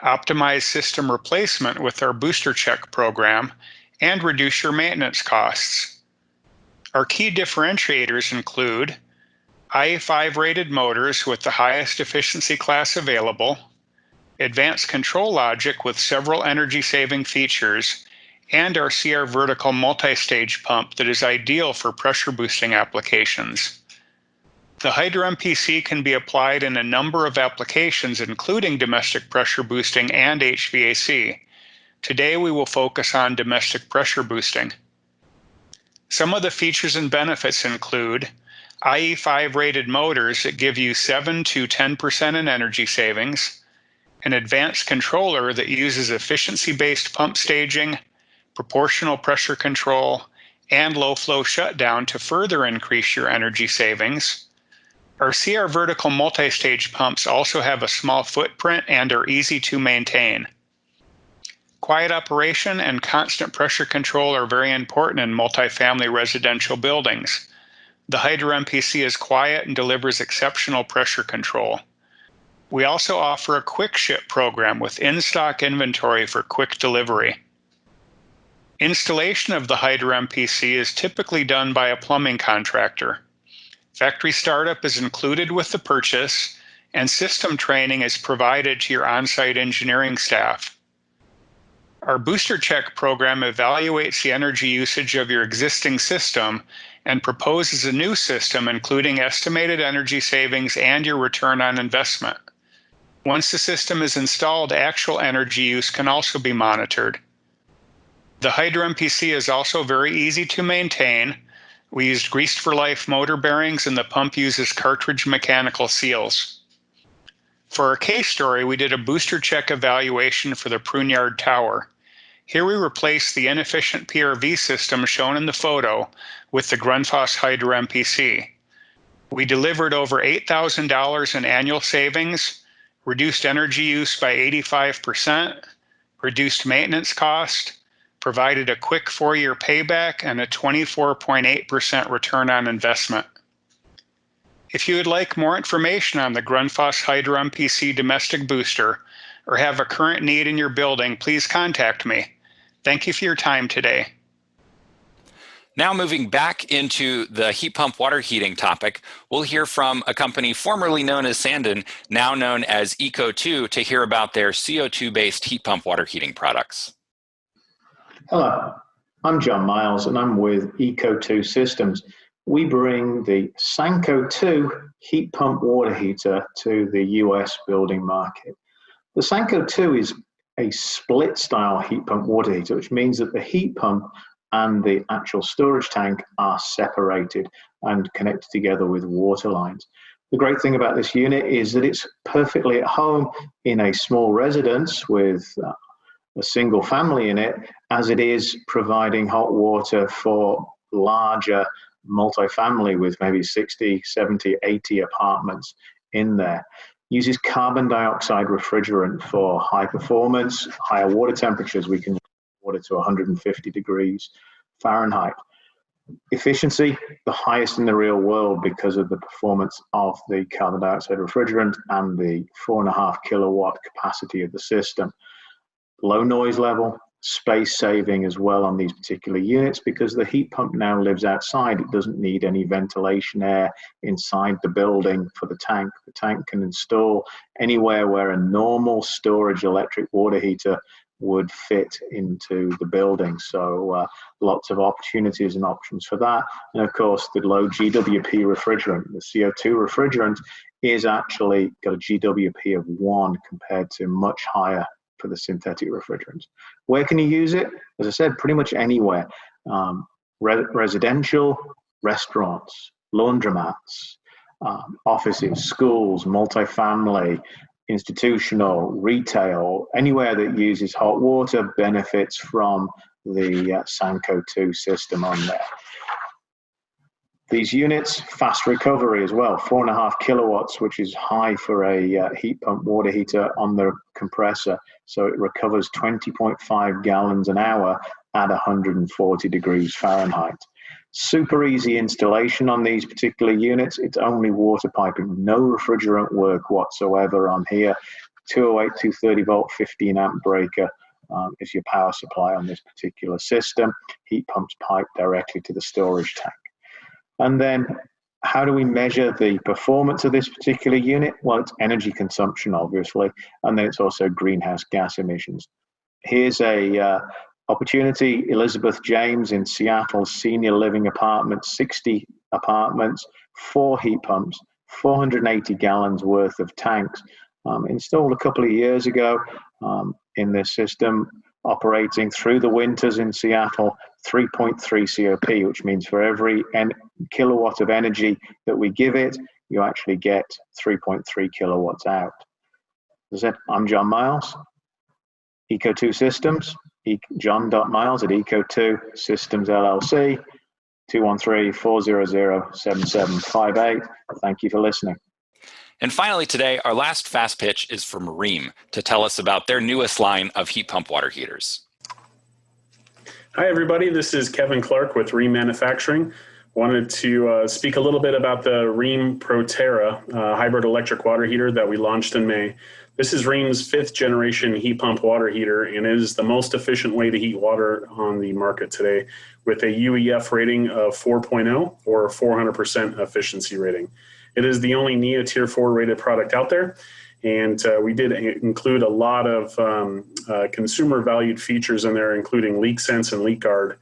optimize system replacement with our booster check program, and reduce your maintenance costs. Our key differentiators include IE5 rated motors with the highest efficiency class available, advanced control logic with several energy saving features, and our CR vertical multi-stage pump that is ideal for pressure boosting applications. The Hydra MPC can be applied in a number of applications, including domestic pressure boosting and HVAC. Today we will focus on domestic pressure boosting. Some of the features and benefits include IE5 rated motors that give you 7 to 10% in energy savings, an advanced controller that uses efficiency-based pump staging, proportional pressure control, and low flow shutdown to further increase your energy savings. Our CR vertical multi-stage pumps also have a small footprint and are easy to maintain. Quiet operation and constant pressure control are very important in multifamily residential buildings. The Hydro MPC is quiet and delivers exceptional pressure control. We also offer a quick ship program with in-stock inventory for quick delivery. Installation of the Hydro MPC is typically done by a plumbing contractor. Factory startup is included with the purchase, and system training is provided to your on-site engineering staff. Our Booster Check program evaluates the energy usage of your existing system and proposes a new system including estimated energy savings and your return on investment. Once the system is installed, actual energy use can also be monitored. The Hydro MPC is also very easy to maintain. We used greased for life motor bearings and the pump uses cartridge mechanical seals. For our case story, we did a booster check evaluation for the Pruneyard Tower. Here we replaced the inefficient PRV system shown in the photo with the Grundfos Hydro MPC. We delivered over $8,000 in annual savings, reduced energy use by 85%, reduced maintenance cost, provided a quick 4-year payback, and a 24.8% return on investment. If you would like more information on the Grundfos Hydro MPC domestic booster or have a current need in your building, please contact me. Thank you for your time today. Now moving back into the heat pump water heating topic, we'll hear from a company formerly known as Sandon, now known as Eco2, to hear about their CO2-based heat pump water heating products. Hello, I'm John Miles and I'm with Eco2 Systems. We bring the Sanko 2 heat pump water heater to the US building market. The Sanko 2 is a split style heat pump water heater, which means that the heat pump and the actual storage tank are separated and connected together with water lines. The great thing about this unit is that it's perfectly at home in a small residence with a single family in it, as it is providing hot water for larger multifamily with maybe 60, 70, 80 apartments in there. Uses carbon dioxide refrigerant for high performance, higher water temperatures. We can water to 150 degrees Fahrenheit. Efficiency, the highest in the real world because of the performance of the carbon dioxide refrigerant and the 4.5 kilowatt capacity of the system. Low noise level, space saving as well on these particular units because the heat pump now lives outside. It doesn't need any ventilation air inside the building for the tank. The tank can install anywhere where a normal storage electric water heater would fit into the building. So lots of opportunities and options for that. And of course, the low GWP refrigerant, the CO2 refrigerant, is actually got a GWP of 1 compared to much higher for the synthetic refrigerants. Where can you use it? As I said, pretty much anywhere. Residential, restaurants, laundromats, offices, schools, multifamily, institutional, retail, anywhere that uses hot water benefits from the Sanko 2 system on there. These units, fast recovery as well, 4.5 kilowatts, which is high for a heat pump water heater on the compressor. So it recovers 20.5 gallons an hour at 140 degrees Fahrenheit. Super easy installation on these particular units. It's only water piping, no refrigerant work whatsoever on here. 208, 230 volt, 15 amp breaker is your power supply on this particular system. Heat pumps piped directly to the storage tank. And then how do we measure the performance of this particular unit? Well, it's energy consumption, obviously, and then it's also greenhouse gas emissions. Here's a opportunity, Elizabeth James in Seattle, senior living apartment, 60 apartments, 4 heat pumps, 480 gallons worth of tanks, installed a couple of years ago in this system, operating through the winters in Seattle, 3.3 COP, which means for every kilowatt of energy that we give it, you actually get 3.3 kilowatts out. As I said, I'm John Miles, Eco2 Systems, john.miles at Eco2 Systems LLC, 213-400-7758. Thank you for listening. And finally today, our last fast pitch is from Rheem to tell us about their newest line of heat pump water heaters. Hi everybody, this is Kevin Clark with Rheem Manufacturing. Wanted to speak a little bit about the Rheem ProTerra hybrid electric water heater that we launched in May. This is Rheem's 5th generation heat pump water heater, and it is the most efficient way to heat water on the market today with a UEF rating of 4.0 or 400% efficiency rating. It is the only NEA Tier 4 rated product out there, and we did include a lot of consumer valued features in there, including leak sense and leak guard,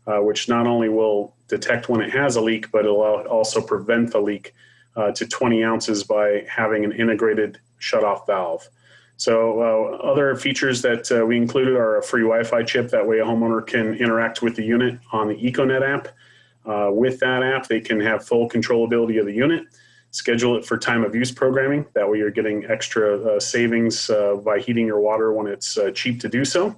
which not only will detect when it has a leak, but it'll also prevent the leak to 20 ounces by having an integrated shutoff valve. So other features that we included are a free Wi-Fi chip. That way a homeowner can interact with the unit on the EcoNet app. With that app, they can have full controllability of the unit, schedule it for time of use programming. That way you're getting extra savings by heating your water when it's cheap to do so.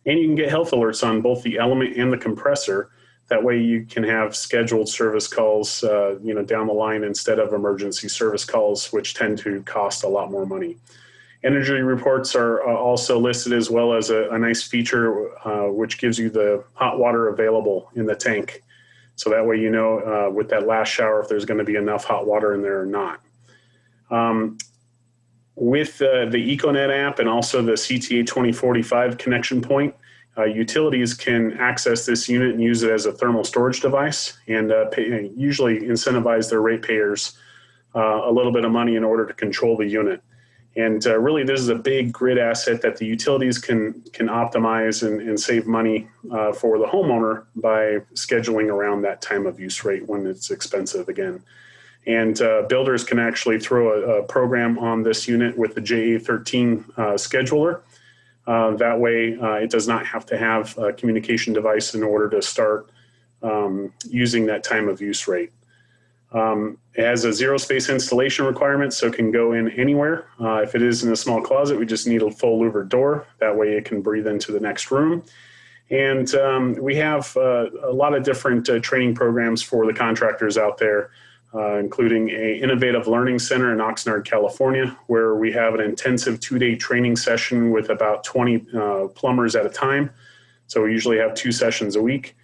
And you can get health alerts on both the element and the compressor. That way you can have scheduled service calls down the line instead of emergency service calls, which tend to cost a lot more money. Energy reports are also listed, as well as a nice feature which gives you the hot water available in the tank. So that way you know with that last shower if there's going to be enough hot water in there or not. With the EcoNet app and also the CTA 2045 connection point, utilities can access this unit and use it as a thermal storage device, and usually incentivize their ratepayers a little bit of money in order to control the unit. And really, this is a big grid asset that the utilities can optimize and save money for the homeowner by scheduling around that time of use rate when it's expensive again. And builders can actually throw a program on this unit with the JA13 scheduler. That way, it does not have to have a communication device in order to start using that time of use rate. It has a zero space installation requirement, so it can go in anywhere. If it is in a small closet, we just need a full louvered door. That way it can breathe into the next room. And we have a lot of different training programs for the contractors out there, including an innovative learning center in Oxnard, California, where we have an intensive 2-day training session with about 20 plumbers at a time. So we usually have 2 sessions a week.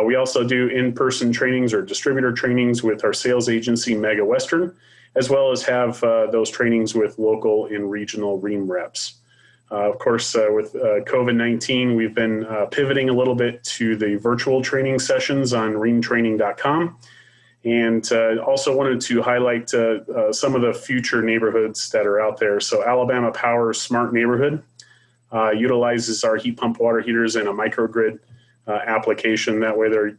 We also do in-person trainings or distributor trainings with our sales agency, Mega Western, as well as have those trainings with local and regional Rheem reps. Of course, with COVID-19, we've been pivoting a little bit to the virtual training sessions on rheemtraining.com. And also wanted to highlight some of the future neighborhoods that are out there. So Alabama Power Smart Neighborhood utilizes our heat pump water heaters in a microgrid application. That way they're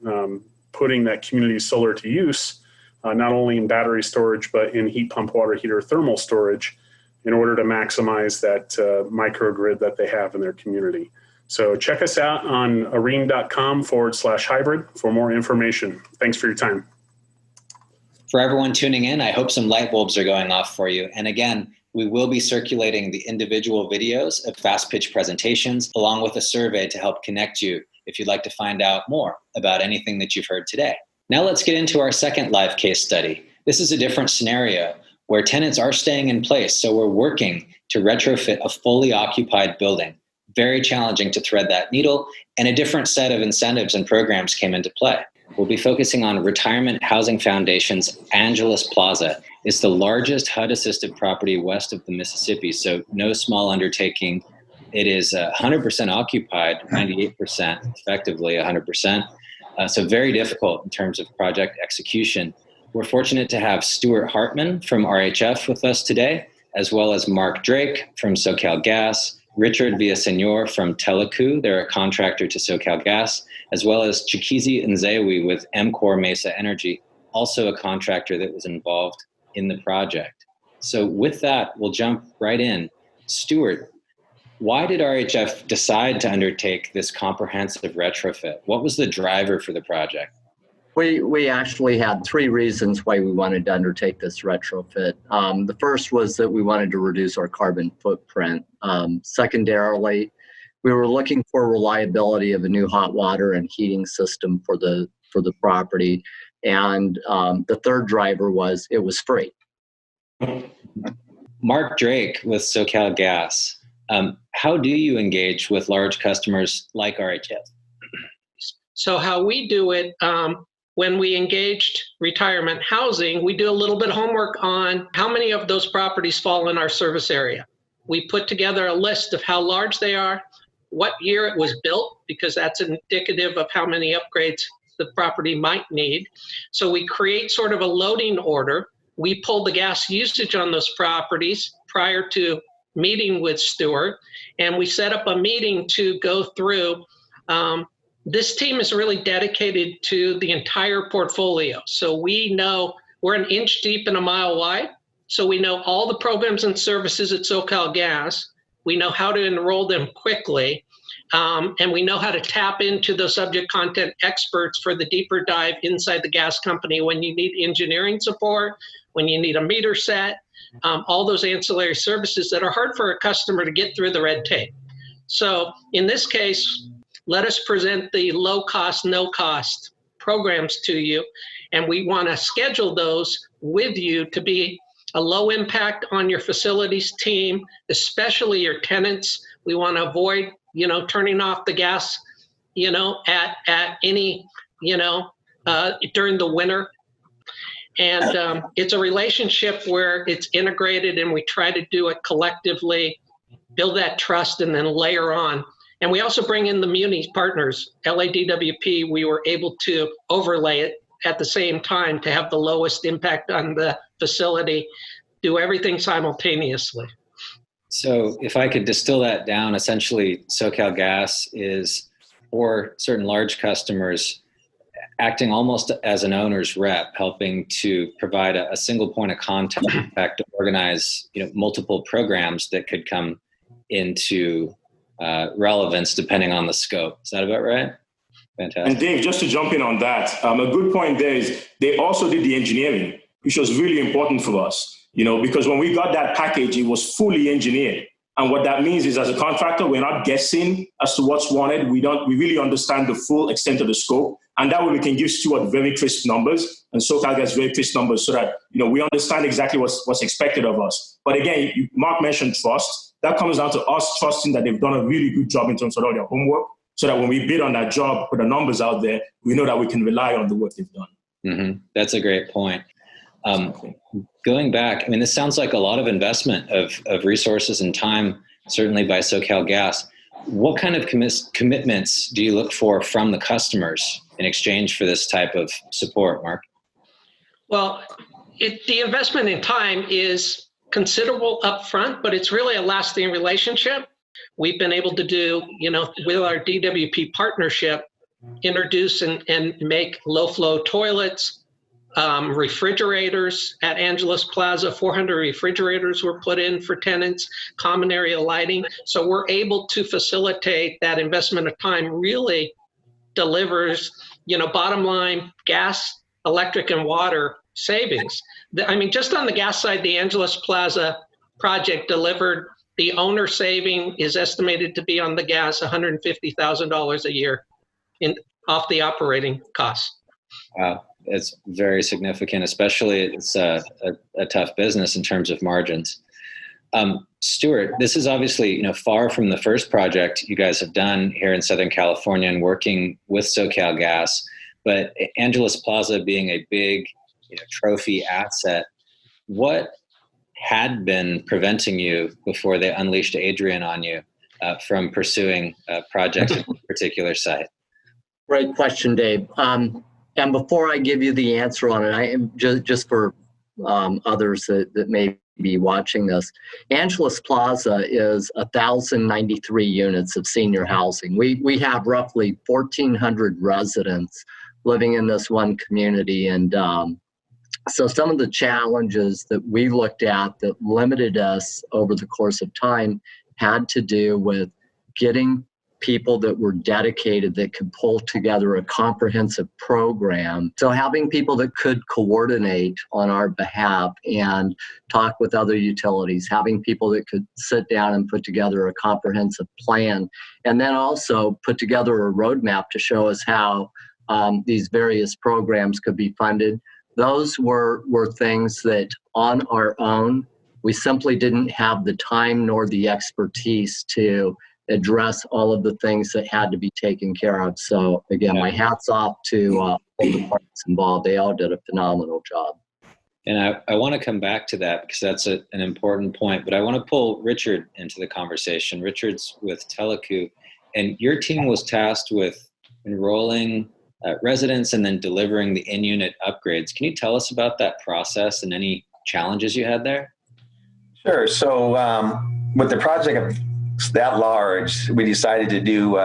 putting that community solar to use, not only in battery storage, but in heat pump water heater thermal storage in order to maximize that microgrid that they have in their community. So check us out on rheem.com/hybrid for more information. Thanks for your time. For everyone tuning in, I hope some light bulbs are going off for you. And again, we will be circulating the individual videos of fast pitch presentations along with a survey to help connect you if you'd like to find out more about anything that you've heard today. Now let's get into our second live case study. This is a different scenario where tenants are staying in place, so we're working to retrofit a fully occupied building. Very challenging to thread that needle, and a different set of incentives and programs came into play. We'll be focusing on Retirement Housing Foundation's Angeles Plaza. It's the largest HUD-assisted property west of the Mississippi, so no small undertaking. It is 100% occupied, 98%, effectively 100%. So very difficult in terms of project execution. We're fortunate to have Stuart Hartman from RHF with us today, as well as Mark Drake from SoCal Gas, Richard Villasenor from Telecu, they're a contractor to SoCal Gas, as well as Chikizi Nzewi with MCOR Mesa Energy, also a contractor that was involved in the project. So with that, we'll jump right in. Stuart, why did RHF decide to undertake this comprehensive retrofit? What was the driver for the project? We actually had 3 reasons why we wanted to undertake this retrofit. The first was that we wanted to reduce our carbon footprint. Secondarily, we were looking for reliability of a new hot water and heating system for the property. And the third driver was it was free. Mark Drake with SoCal Gas. How do you engage with large customers like RHS? So how we do it, when we engaged retirement housing, we do a little bit of homework on how many of those properties fall in our service area. We put together a list of how large they are, what year it was built, because that's indicative of how many upgrades the property might need. So we create sort of a loading order. We pull the gas usage on those properties prior to meeting with Stuart, and we set up a meeting to go through. This team is really dedicated to the entire portfolio. So we know we're an inch deep and a mile wide. So we know all the programs and services at SoCal Gas. We know how to enroll them quickly. And we know how to tap into those subject content experts for the deeper dive inside the gas company when you need engineering support, when you need a meter set, all those ancillary services that are hard for a customer to get through the red tape. So in this case, let us present the low cost, no cost programs to you. And we want to schedule those with you to be a low impact on your facilities team, especially your tenants. We want to avoid, turning off the gas, at any, during the winter. And it's a relationship where it's integrated and we try to do it collectively, build that trust and then layer on. And we also bring in the muni partners, LADWP. We were able to overlay it at the same time to have the lowest impact on the facility, do everything simultaneously. So if I could distill that down, essentially SoCal Gas is for certain large customers acting almost as an owner's rep, helping to provide a single point of contact to organize multiple programs that could come into relevance depending on the scope. Is that about right? Fantastic. And Dave, just to jump in on that, a good point there is they also did the engineering, which was really important for us, because when we got that package, it was fully engineered. And what that means is as a contractor, we're not guessing as to what's wanted. We really understand the full extent of the scope. And that way we can give Stuart very crisp numbers and SoCal gets very crisp numbers so that, we understand exactly what's expected of us. But again, Mark mentioned trust. That comes down to us trusting that they've done a really good job in terms of all their homework, so that when we bid on that job, put the numbers out there, we know that we can rely on the work they've done. Mm-hmm. That's a great point. Going back, this sounds like a lot of investment of resources and time, certainly by SoCal Gas. What kind of commitments do you look for from the customers in exchange for this type of support, Mark? Well, the investment in time is considerable upfront, but it's really a lasting relationship. We've been able to do, with our DWP partnership, introduce and make low flow toilets, refrigerators at Angeles Plaza. 400 refrigerators were put in for tenants, common area lighting. So we're able to facilitate that investment of time really delivers, bottom line gas, electric, and water savings. Just on the gas side, the Angeles Plaza project delivered, the owner saving is estimated to be on the gas $150,000 a year off the operating costs. Wow, it's very significant, especially it's a tough business in terms of margins. Stuart, this is obviously far from the first project you guys have done here in Southern California and working with SoCal Gas, but Angeles Plaza being a big trophy asset, what had been preventing you before they unleashed Adrian on you from pursuing projects at a particular site? Great question, Dave. And before I give you the answer on it, I am just for others that may be watching this, Angeles Plaza is 1,093 units of senior housing. We have roughly 1,400 residents living in this one community, and so some of the challenges that we looked at that limited us over the course of time had to do with getting people that were dedicated that could pull together a comprehensive program. So having people that could coordinate on our behalf and talk with other utilities, having people that could sit down and put together a comprehensive plan, and then also put together a roadmap to show us how these various programs could be funded. Those were things that on our own We simply didn't have the time nor the expertise to address all of the things that had to be taken care of. So again, my hat's off to all the parties involved. They all did a phenomenal job. And I want to come back to that because that's an important point, but I want to pull Richard into the conversation. Richard's with Telecoup, and your team was tasked with enrolling residents and then delivering the in-unit upgrades. Can you tell us about that process and any challenges you had there? Sure. So with the project that large, we decided to do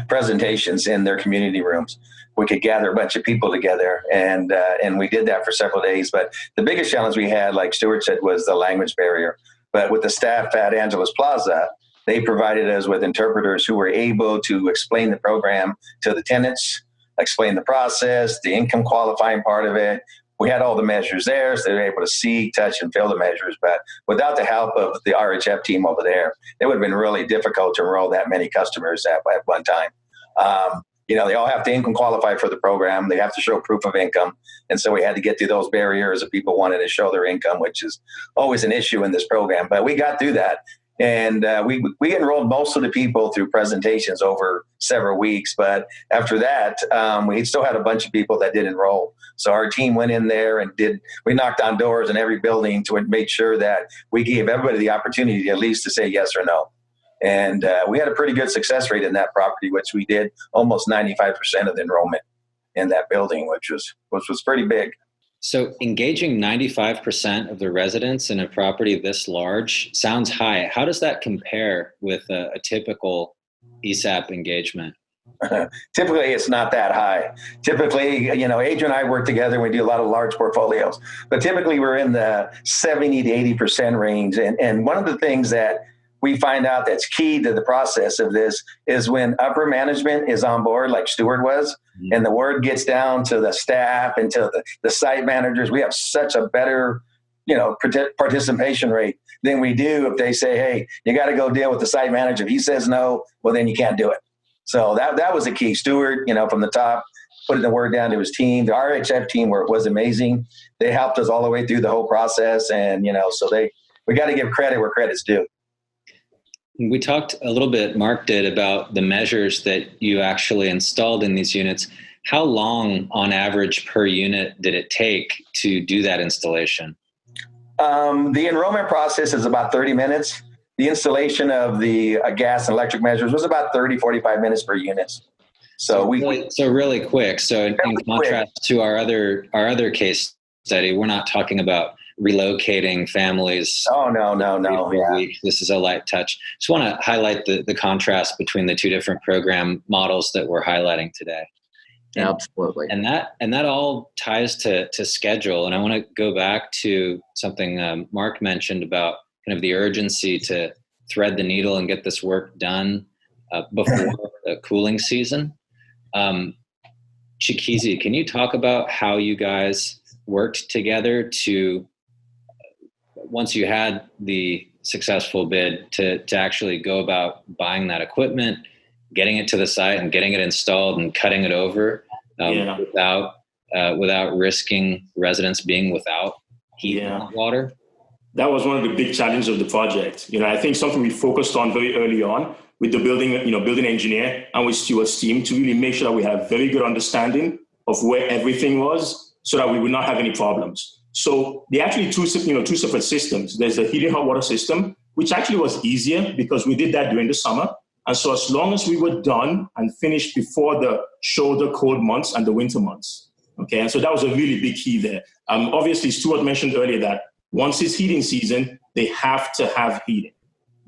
presentations in their community rooms. We could gather a bunch of people together, and we did that for several days. But the biggest challenge we had, like Stuart said, was the language barrier. But with the staff at Angeles Plaza, they provided us with interpreters who were able to explain the program to the tenants, explain the process, the income qualifying part of it. We had all the measures there, so they were able to see, touch, and feel the measures. But without the help of the RHF team over there, it would have been really difficult to enroll that many customers at one time. They all have to income qualify for the program. They have to show proof of income. And so we had to get through those barriers of people wanting to show their income, which is always an issue in this program. But we got through that. And we enrolled most of the people through presentations over several weeks. But after that, we still had a bunch of people that did enroll. So our team went in there and we knocked on doors in every building to make sure that we gave everybody the opportunity at least to say yes or no. And we had a pretty good success rate in that property, which we did almost 95% of the enrollment in that building, which was pretty big. So engaging 95% of the residents in a property this large sounds high. How does that compare with a typical ESAP engagement? Typically, it's not that high. Typically, Adrian and I work together and we do a lot of large portfolios. But typically, we're in the 70 to 80% range. And one of the things that we find out that's key to the process of this is when upper management is on board, like Stuart was, and the word gets down to the staff and to the site managers, we have such a better, participation rate than we do if they say, hey, you got to go deal with the site manager. If he says no, well, then you can't do it. So that was the key. Stuart, from the top, putting the word down to his team. The RHF team was amazing. They helped us all the way through the whole process. And, so we got to give credit where credit's due. We talked a little bit, Mark did, about the measures that you actually installed in these units. How long on average per unit did it take to do that installation? The enrollment process is about 30 minutes. The installation of the gas and electric measures was about 30, 45 minutes per unit. So really quick. So in contrast to our other case study, we're not talking about relocating families. Oh, no. Yeah. This is a light touch. Just want to highlight the contrast between the two different program models that we're highlighting today. Absolutely. And that all ties to schedule. And I want to go back to something Mark mentioned about kind of the urgency to thread the needle and get this work done before the cooling season. Chikizi, can you talk about how you guys worked together to, once you had the successful bid, to actually go about buying that equipment, getting it to the site and getting it installed and cutting it over without risking residents being without heat and water? That was one of the big challenges of the project. I think something we focused on very early on with the building engineer and with Stuart's team to really make sure that we have very good understanding of where everything was so that we would not have any problems. So they actually two separate systems. There's the heating hot water system, which actually was easier because we did that during the summer. And so as long as we were done and finished before the shoulder cold months and the winter months, okay? And so that was a really big key there. Obviously, Stuart mentioned earlier that once it's heating season, they have to have heating.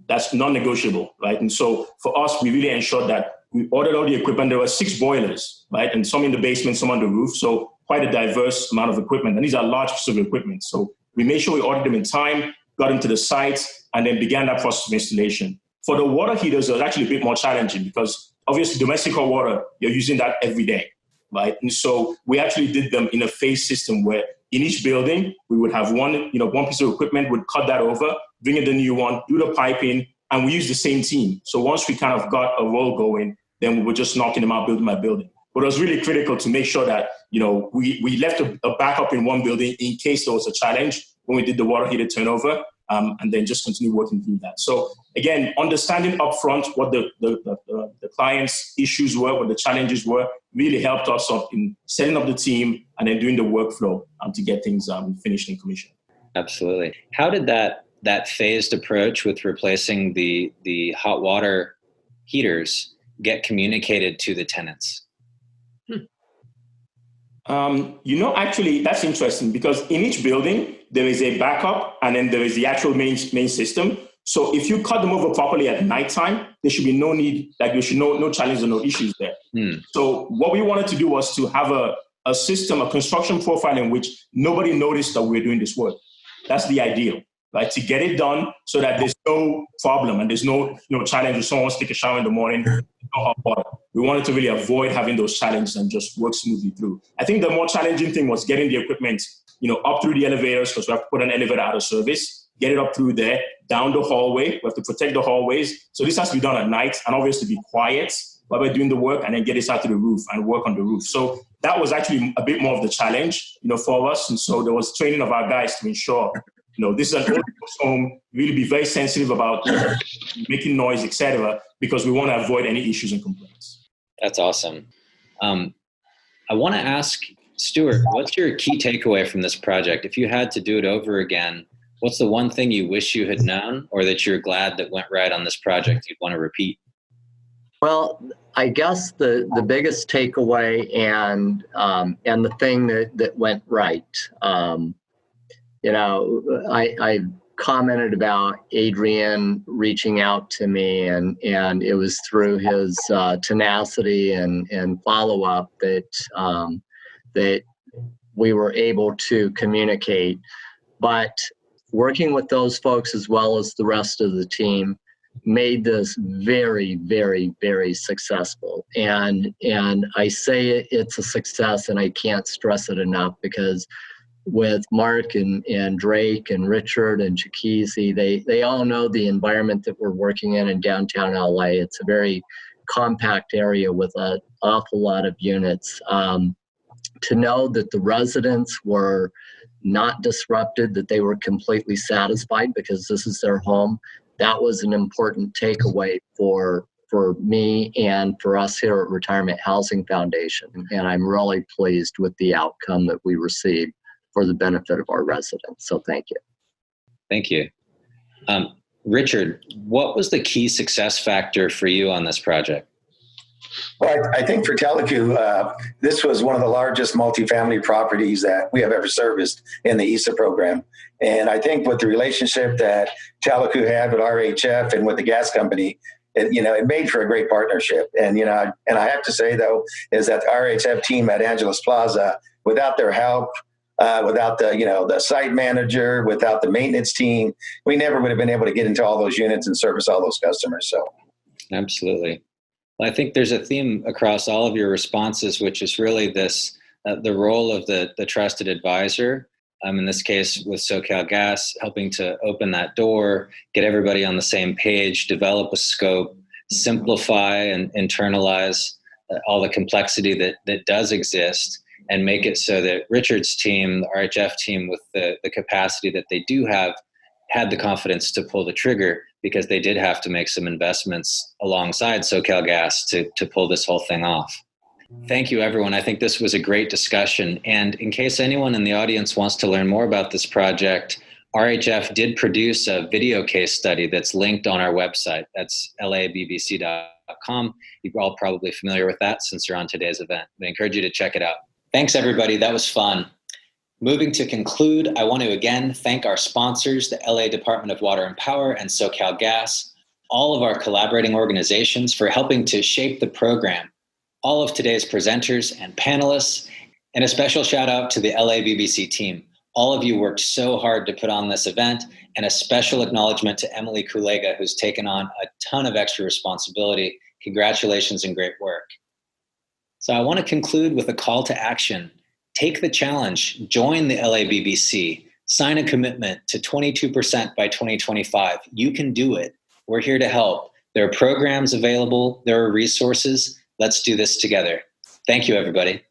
That's non-negotiable, right? And so for us, we really ensured that we ordered all the equipment. There were 6 boilers, right? And some in the basement, some on the roof. So quite a diverse amount of equipment. And these are large pieces of equipment. So we made sure we ordered them in time, got them to the site, and then began that process of installation. For the water heaters, it was actually a bit more challenging because obviously domestic hot water, you're using that every day, right? And so we actually did them in a phase system where in each building, we would have one piece of equipment, would cut that over, bring in the new one, do the piping, and we use the same team. So once we kind of got a roll going, then we were just knocking them out building by building. But it was really critical to make sure that, we left a backup in one building in case there was a challenge when we did the water heater turnover. and then just continue working through that. So again, understanding upfront what the client's issues were, what the challenges were, really helped us up in setting up the team and then doing the workflow to get things finished and commissioned. Absolutely. How did that phased approach with replacing the hot water heaters get communicated to the tenants? Actually, that's interesting because in each building, there is a backup and then there is the actual main system. So if you cut them over properly at nighttime, there should be no need, there should no challenge or no issues there. So what we wanted to do was to have a system, a construction profile in which nobody noticed that we're doing this work. That's the ideal, right? To get it done so that there's no problem and there's no challenge if someone wants to take a shower in the morning, no hot water. We wanted to really avoid having those challenges and just work smoothly through. I think the more challenging thing was getting the equipment, up through the elevators, because we have to put an elevator out of service, get it up through there, down the hallway. We have to protect the hallways. So this has to be done at night and obviously be quiet while we're doing the work, and then get this out to the roof and work on the roof. So that was actually a bit more of the challenge, for us. And so there was training of our guys to ensure, this is an old home, really be very sensitive about making noise, etc., because we want to avoid any issues and complaints. That's awesome. I want to ask Stuart, what's your key takeaway from this project? If you had to do it over again, what's the one thing you wish you had known or that you're glad that went right on this project you'd want to repeat? Well, I guess the biggest takeaway and the thing that went right, I commented about Adrian reaching out to me, and it was through his tenacity and follow-up that we were able to communicate. But working with those folks as well as the rest of the team made this very, very, very successful. And I say it's a success, and I can't stress it enough, because with Mark and Drake and Richard and Chikisi, they all know the environment that we're working in downtown LA. It's a very compact area with an awful lot of units. To know that the residents were not disrupted, that they were completely satisfied because this is their home, that was an important takeaway for me and for us here at Retirement Housing Foundation. And I'm really pleased with the outcome that we received for the benefit of our residents. So thank you. Thank you. Richard, what was the key success factor for you on this project? Well, I think for Telecu, this was one of the largest multifamily properties that we have ever serviced in the ESA program. And I think with the relationship that Telecu had with RHF and with the gas company, it made for a great partnership. And I have to say, though, is that the RHF team at Angeles Plaza, without their help, without the site manager, without the maintenance team, we never would have been able to get into all those units and service all those customers. So, absolutely. Well, I think there's a theme across all of your responses, which is really this, the role of the trusted advisor, in this case with SoCalGas, helping to open that door, get everybody on the same page, develop a scope, simplify and internalize all the complexity that does exist, and make it so that Richard's team, the RHF team, with the capacity that they do have, had the confidence to pull the trigger, because they did have to make some investments alongside SoCalGas to pull this whole thing off. Thank you, everyone. I think this was a great discussion. And in case anyone in the audience wants to learn more about this project, RHF did produce a video case study that's linked on our website. That's labbc.com. You're all probably familiar with that since you're on today's event. I encourage you to check it out. Thanks, everybody. That was fun. Moving to conclude, I want to again thank our sponsors, the LA Department of Water and Power and SoCalGas, all of our collaborating organizations for helping to shape the program, all of today's presenters and panelists, and a special shout out to the LABBC team. All of you worked so hard to put on this event, and a special acknowledgement to Emily Kulega, who's taken on a ton of extra responsibility. Congratulations and great work. So I want to conclude with a call to action. Take the challenge, join the LABBC, sign a commitment to 22% by 2025. You can do it. We're here to help. There are programs available. There are resources. Let's do this together. Thank you, everybody.